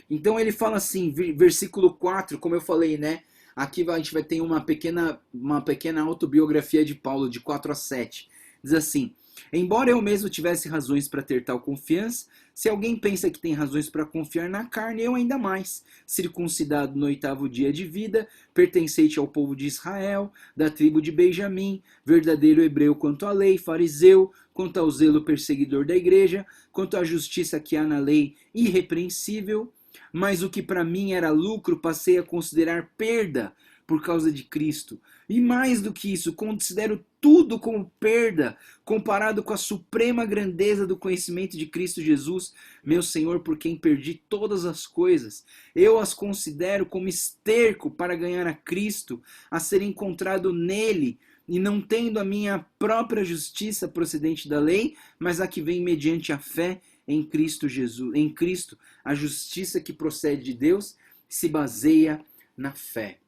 Então ele fala assim, versículo 4, como eu falei, né? Aqui a gente vai ter uma pequena autobiografia de Paulo, de 4 a 7. Diz assim: embora eu mesmo tivesse razões para ter tal confiança, se alguém pensa que tem razões para confiar na carne, eu ainda mais. Circuncidado no 8º dia de vida, pertencente ao povo de Israel, da tribo de Benjamim, verdadeiro hebreu quanto à lei, fariseu, quanto ao zelo perseguidor da igreja, quanto à justiça que há na lei, irrepreensível. Mas o que para mim era lucro, passei a considerar perda por causa de Cristo. E mais do que isso, considero tudo como perda, comparado com a suprema grandeza do conhecimento de Cristo Jesus, meu Senhor, por quem perdi todas as coisas. Eu as considero como esterco para ganhar a Cristo, a ser encontrado nele, e não tendo a minha própria justiça procedente da lei, mas a que vem mediante a fé em Cristo Jesus. Em Cristo, a justiça que procede de Deus se baseia na fé.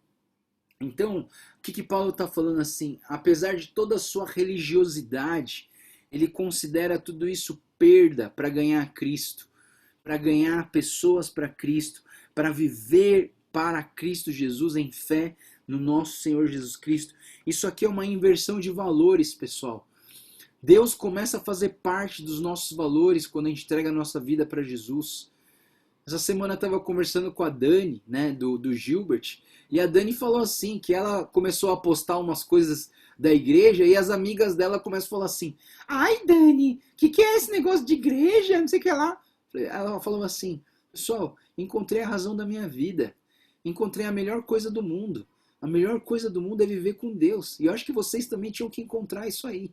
Então, o que Paulo está falando assim? Apesar de toda a sua religiosidade, ele considera tudo isso perda para ganhar Cristo, para ganhar pessoas para Cristo, para viver para Cristo Jesus em fé no nosso Senhor Jesus Cristo. Isso aqui é uma inversão de valores, pessoal. Deus começa a fazer parte dos nossos valores quando a gente entrega a nossa vida para Jesus. Essa semana eu estava conversando com a Dani, né, do Gilbert, e a Dani falou assim, que ela começou a postar umas coisas da igreja e as amigas dela começam a falar assim: ai, Dani, que é esse negócio de igreja, não sei o que lá. Ela falou assim: pessoal, encontrei a razão da minha vida, encontrei a melhor coisa do mundo. A melhor coisa do mundo é viver com Deus. E eu acho que vocês também tinham que encontrar isso aí.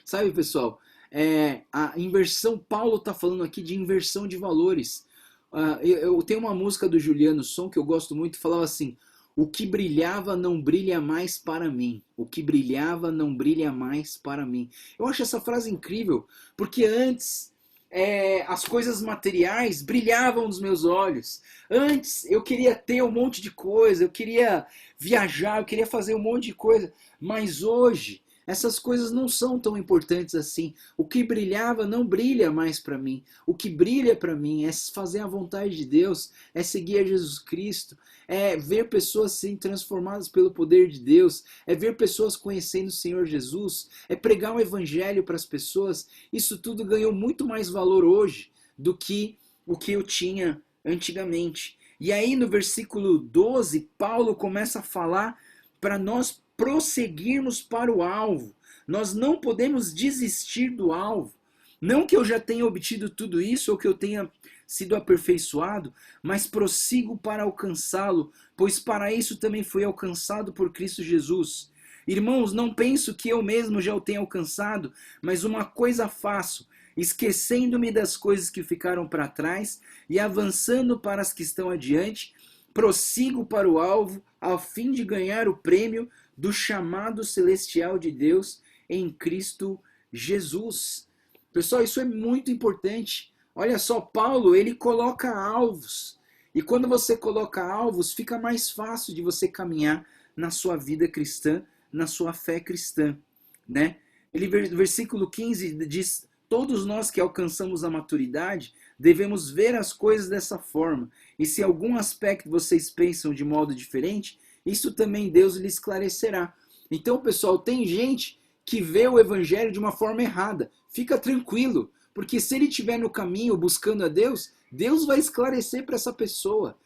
Sabe, pessoal, a inversão, Paulo está falando aqui de inversão de valores. Eu tenho uma música do Juliano Som que eu gosto muito, falava assim: o que brilhava não brilha mais para mim. O que brilhava não brilha mais para mim. Eu acho essa frase incrível, porque antes as coisas materiais brilhavam nos meus olhos. Antes eu queria ter um monte de coisa, eu queria viajar, eu queria fazer um monte de coisa, mas hoje essas coisas não são tão importantes assim. O que brilhava não brilha mais para mim. O que brilha para mim é fazer a vontade de Deus, é seguir a Jesus Cristo, é ver pessoas sendo transformadas pelo poder de Deus, é ver pessoas conhecendo o Senhor Jesus, é pregar o evangelho para as pessoas. Isso tudo ganhou muito mais valor hoje do que o que eu tinha antigamente. E aí no versículo 12, Paulo começa a falar para nós prosseguirmos para o alvo. Nós não podemos desistir do alvo. Não que eu já tenha obtido tudo isso ou que eu tenha sido aperfeiçoado, mas prossigo para alcançá-lo, pois para isso também fui alcançado por Cristo Jesus. Irmãos, não penso que eu mesmo já o tenha alcançado, mas uma coisa faço, esquecendo-me das coisas que ficaram para trás e avançando para as que estão adiante, prossigo para o alvo, a fim de ganhar o prêmio do chamado celestial de Deus em Cristo Jesus. Pessoal, isso é muito importante. Olha só, Paulo, ele coloca alvos. E quando você coloca alvos, fica mais fácil de você caminhar na sua vida cristã, na sua fé cristã, né? Ele, versículo 15 diz: todos nós que alcançamos a maturidade devemos ver as coisas dessa forma. E se algum aspecto vocês pensam de modo diferente, isso também Deus lhe esclarecerá. Então, pessoal, tem gente que vê o evangelho de uma forma errada. Fica tranquilo, porque se ele estiver no caminho buscando a Deus, Deus vai esclarecer para essa pessoa.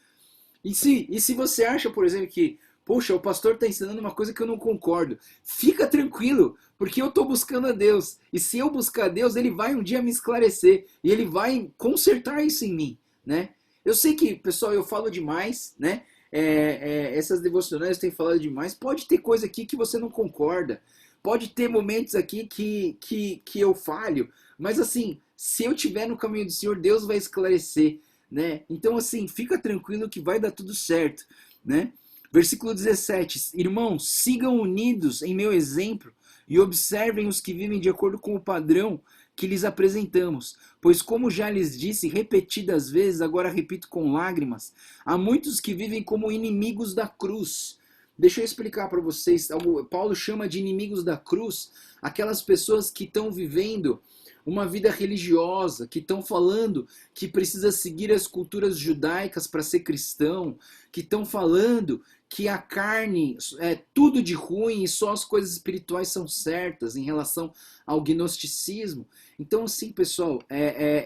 E se você acha, por exemplo, que, poxa, o pastor está ensinando uma coisa que eu não concordo, fica tranquilo, porque eu estou buscando a Deus. E se eu buscar a Deus, ele vai um dia me esclarecer. E ele vai consertar isso em mim, né? Eu sei que, pessoal, eu falo demais, né? Essas devocionais têm falado demais. Pode ter coisa aqui que você não concorda. Pode ter momentos aqui que eu falho. Mas assim, se eu estiver no caminho do Senhor, Deus vai esclarecer, né? Então assim, fica tranquilo que vai dar tudo certo, né? Versículo 17: Irmãos, sigam unidos em meu exemplo e observem os que vivem de acordo com o padrão que lhes apresentamos. Pois como já lhes disse repetidas vezes, agora repito com lágrimas, há muitos que vivem como inimigos da cruz. Deixa eu explicar para vocês. Paulo chama de inimigos da cruz aquelas pessoas que estão vivendo uma vida religiosa, que estão falando que precisa seguir as culturas judaicas para ser cristão, que estão falando que a carne é tudo de ruim e só as coisas espirituais são certas em relação ao gnosticismo. Então, assim, pessoal,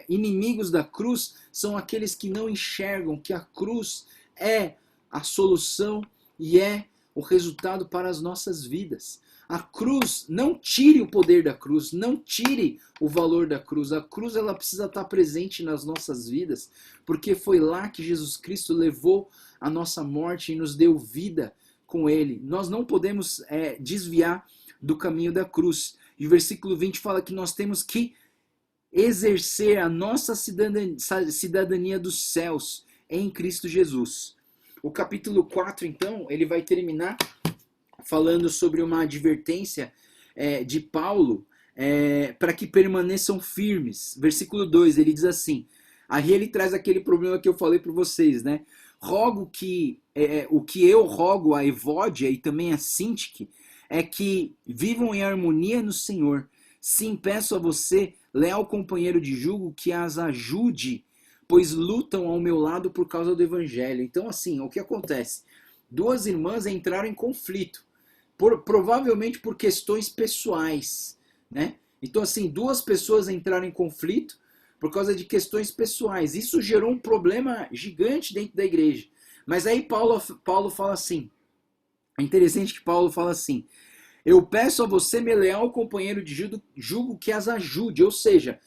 inimigos da cruz são aqueles que não enxergam que a cruz é a solução e é o resultado para as nossas vidas. A cruz, não tire o poder da cruz, não tire o valor da cruz. A cruz ela precisa estar presente nas nossas vidas, porque foi lá que Jesus Cristo levou a nossa morte e nos deu vida com ele. Nós não podemos desviar do caminho da cruz. E o versículo 20 fala que nós temos que exercer a nossa cidadania dos céus em Cristo Jesus. O capítulo 4, então, ele vai terminar falando sobre uma advertência de Paulo para que permaneçam firmes. Versículo 2, ele diz assim, aí ele traz aquele problema que eu falei para vocês, né? Rogo que, o que eu rogo a Evódia e também a Sintique é que vivam em harmonia no Senhor. Sim, peço a você, leal companheiro de jugo, que as ajude, pois lutam ao meu lado por causa do evangelho. Então, assim, o que acontece? Duas irmãs entraram em conflito, provavelmente por questões pessoais, né? Então, assim, duas pessoas entraram em conflito por causa de questões pessoais. Isso gerou um problema gigante dentro da igreja. Mas aí Paulo fala assim, é interessante que Paulo fala assim, eu peço a você, meu leal companheiro de jugo, que as ajude. Ou seja,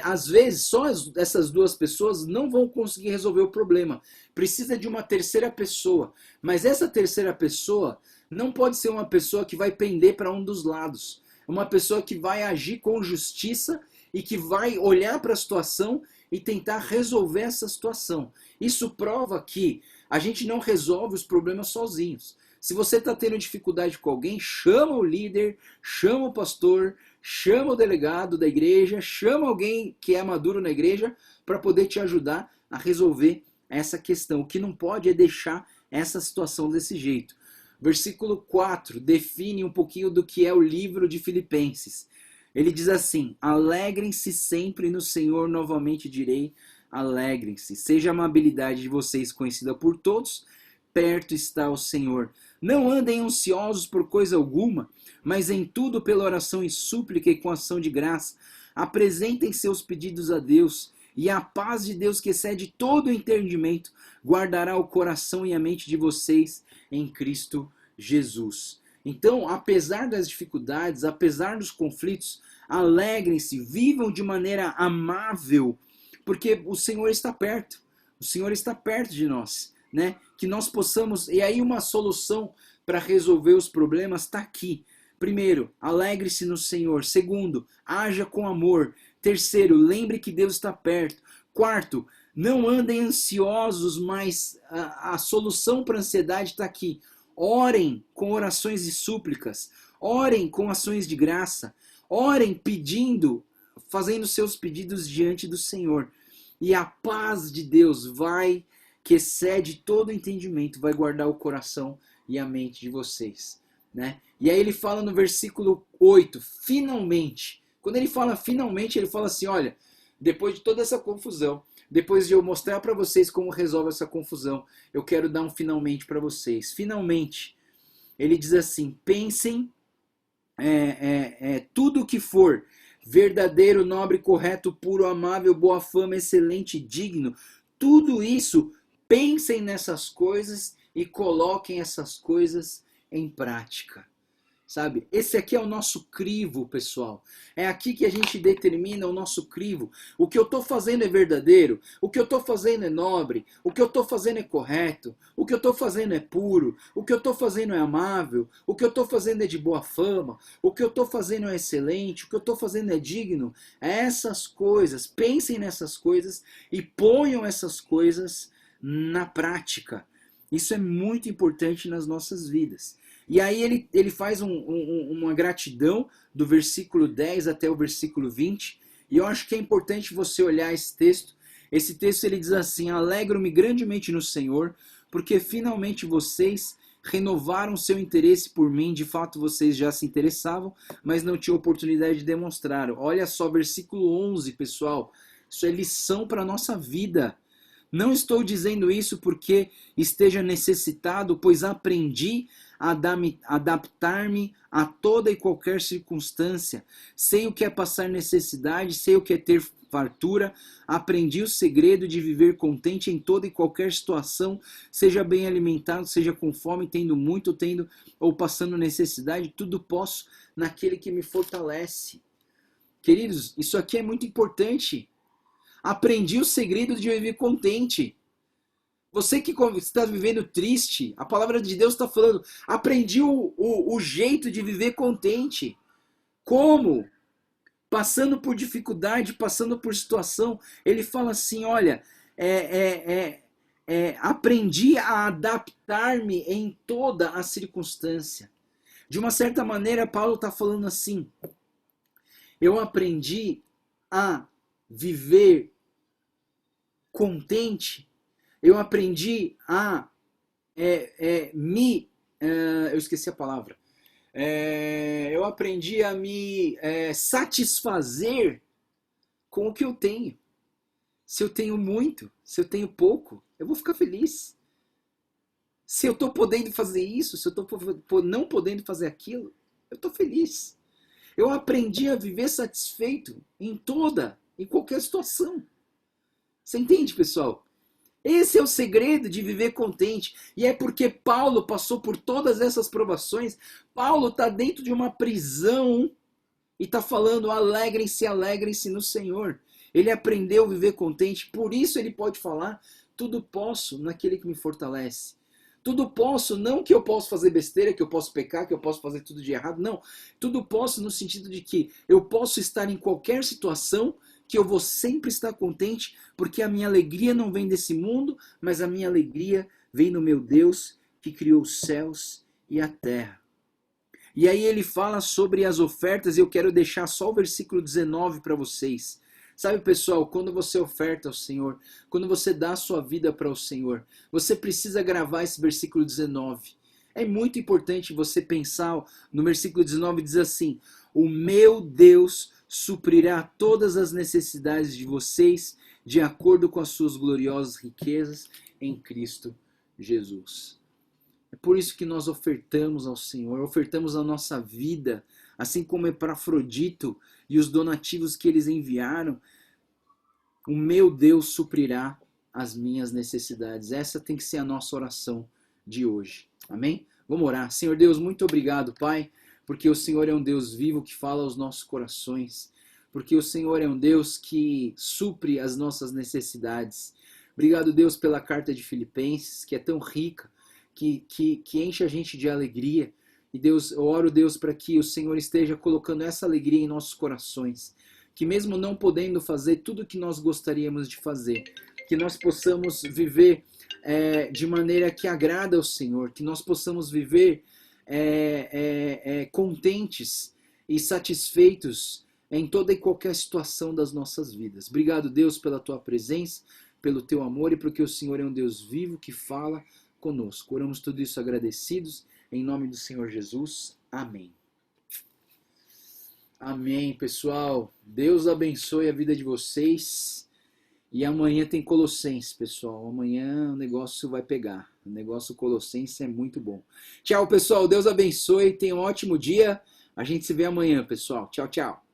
às vezes só essas duas pessoas não vão conseguir resolver o problema. Precisa de uma terceira pessoa. Mas essa terceira pessoa não pode ser uma pessoa que vai pender para um dos lados. Uma pessoa que vai agir com justiça e que vai olhar para a situação e tentar resolver essa situação. Isso prova que a gente não resolve os problemas sozinhos. Se você está tendo dificuldade com alguém, chama o líder, chama o pastor, chama o delegado da igreja, chama alguém que é maduro na igreja para poder te ajudar a resolver essa questão. O que não pode é deixar essa situação desse jeito. Versículo 4 define um pouquinho do que é o livro de Filipenses. Ele diz assim, alegrem-se sempre no Senhor, novamente direi, alegrem-se. Seja a amabilidade de vocês conhecida por todos, perto está o Senhor. Não andem ansiosos por coisa alguma, mas em tudo pela oração e súplica e com ação de graça, apresentem seus pedidos a Deus, e a paz de Deus que excede todo o entendimento, guardará o coração e a mente de vocês em Cristo Jesus. Então, apesar das dificuldades, apesar dos conflitos, alegrem-se, vivam de maneira amável, porque o Senhor está perto. O Senhor está perto de nós, né? Que nós possamos, e aí uma solução para resolver os problemas está aqui. Primeiro, alegre-se no Senhor. Segundo, haja com amor. Terceiro, lembre que Deus está perto. Quarto, não andem ansiosos, mas a solução para a ansiedade está aqui. Orem com orações e súplicas. Orem com ações de graça. Orem pedindo, fazendo seus pedidos diante do Senhor. E a paz de Deus que excede todo entendimento, vai guardar o coração e a mente de vocês, né? E aí ele fala no versículo 8, finalmente. Quando ele fala finalmente, ele fala assim, olha, depois de toda essa confusão, depois de eu mostrar para vocês como resolve essa confusão, eu quero dar um finalmente para vocês. Finalmente, ele diz assim, pensem tudo o que for verdadeiro, nobre, correto, puro, amável, boa fama, excelente, digno, tudo isso, pensem nessas coisas e coloquem essas coisas em prática. sabe? Esse aqui é o nosso crivo, pessoal. É aqui que a gente determina o nosso crivo. O que eu estou fazendo é verdadeiro, o que eu estou fazendo é nobre, o que eu estou fazendo é correto, o que eu estou fazendo é puro, o que eu estou fazendo é amável, o que eu estou fazendo é de boa fama, o que eu estou fazendo é excelente, o que eu estou fazendo é digno. Essas coisas, pensem nessas coisas e ponham essas coisas na prática. Isso é muito importante nas nossas vidas. E aí ele faz uma gratidão do versículo 10 até o versículo 20. E eu acho que é importante você olhar esse texto. Esse texto ele diz assim: alegro-me grandemente no Senhor, porque finalmente vocês renovaram seu interesse por mim. De fato, vocês já se interessavam, mas não tinham oportunidade de demonstrar. Olha só, versículo 11, pessoal. Isso é lição para a nossa vida. Não estou dizendo isso porque esteja necessitado, pois aprendi a adaptar-me a toda e qualquer circunstância. Sei o que é passar necessidade, sei o que é ter fartura. Aprendi o segredo de viver contente em toda e qualquer situação, seja bem alimentado, seja com fome, tendo muito, tendo ou passando necessidade. Tudo posso naquele que me fortalece. Queridos, isso aqui é muito importante. Aprendi o segredo de viver contente. Você que está vivendo triste, a palavra de Deus está falando, aprendi o jeito de viver contente. Como? Passando por dificuldade, passando por situação. Ele fala assim, olha, aprendi a adaptar-me em toda a circunstância. De uma certa maneira, Paulo está falando assim, eu aprendi a viver contente, eu aprendi a eu esqueci a palavra. Eu aprendi a me satisfazer com o que eu tenho. Se eu tenho muito, se eu tenho pouco, eu vou ficar feliz. Se eu estou podendo fazer isso, se eu estou não podendo fazer aquilo, eu estou feliz. Eu aprendi a viver satisfeito em qualquer situação. Você entende, pessoal? Esse é o segredo de viver contente. E é porque Paulo passou por todas essas provações. Paulo está dentro de uma prisão e está falando, alegrem-se, alegrem-se no Senhor. Ele aprendeu a viver contente, por isso ele pode falar, tudo posso naquele que me fortalece. Tudo posso, não que eu posso fazer besteira, que eu posso pecar, que eu posso fazer tudo de errado, não. Tudo posso no sentido de que eu posso estar em qualquer situação, que eu vou sempre estar contente, porque a minha alegria não vem desse mundo, mas a minha alegria vem no meu Deus, que criou os céus e a terra. E aí ele fala sobre as ofertas, e eu quero deixar só o versículo 19 para vocês. Sabe, pessoal, quando você oferta ao Senhor, quando você dá a sua vida para o Senhor, você precisa gravar esse versículo 19. É muito importante você pensar no versículo 19, diz assim, o meu Deus suprirá todas as necessidades de vocês de acordo com as suas gloriosas riquezas em Cristo Jesus. É por isso que nós ofertamos ao Senhor, ofertamos a nossa vida, assim como Epafrodito e os donativos que eles enviaram. O meu Deus suprirá as minhas necessidades. Essa tem que ser a nossa oração de hoje. Amém? Vamos orar. Senhor Deus, muito obrigado, Pai, porque o Senhor é um Deus vivo que fala aos nossos corações, porque o Senhor é um Deus que supre as nossas necessidades. Obrigado, Deus, pela carta de Filipenses, que é tão rica, que enche a gente de alegria. E Deus, eu oro, Deus, para que o Senhor esteja colocando essa alegria em nossos corações, que mesmo não podendo fazer tudo o que nós gostaríamos de fazer, que nós possamos viver de maneira que agrada ao Senhor, que nós possamos viver contentes e satisfeitos em toda e qualquer situação das nossas vidas. Obrigado, Deus, pela tua presença, pelo teu amor e porque o Senhor é um Deus vivo que fala conosco. Oramos tudo isso agradecidos, em nome do Senhor Jesus. Amém. Amém, pessoal. Deus abençoe a vida de vocês. E amanhã tem Colossenses, pessoal. Amanhã o negócio vai pegar. O negócio Colossenses é muito bom. Tchau, pessoal. Deus abençoe. Tenha um ótimo dia. A gente se vê amanhã, pessoal. Tchau, tchau.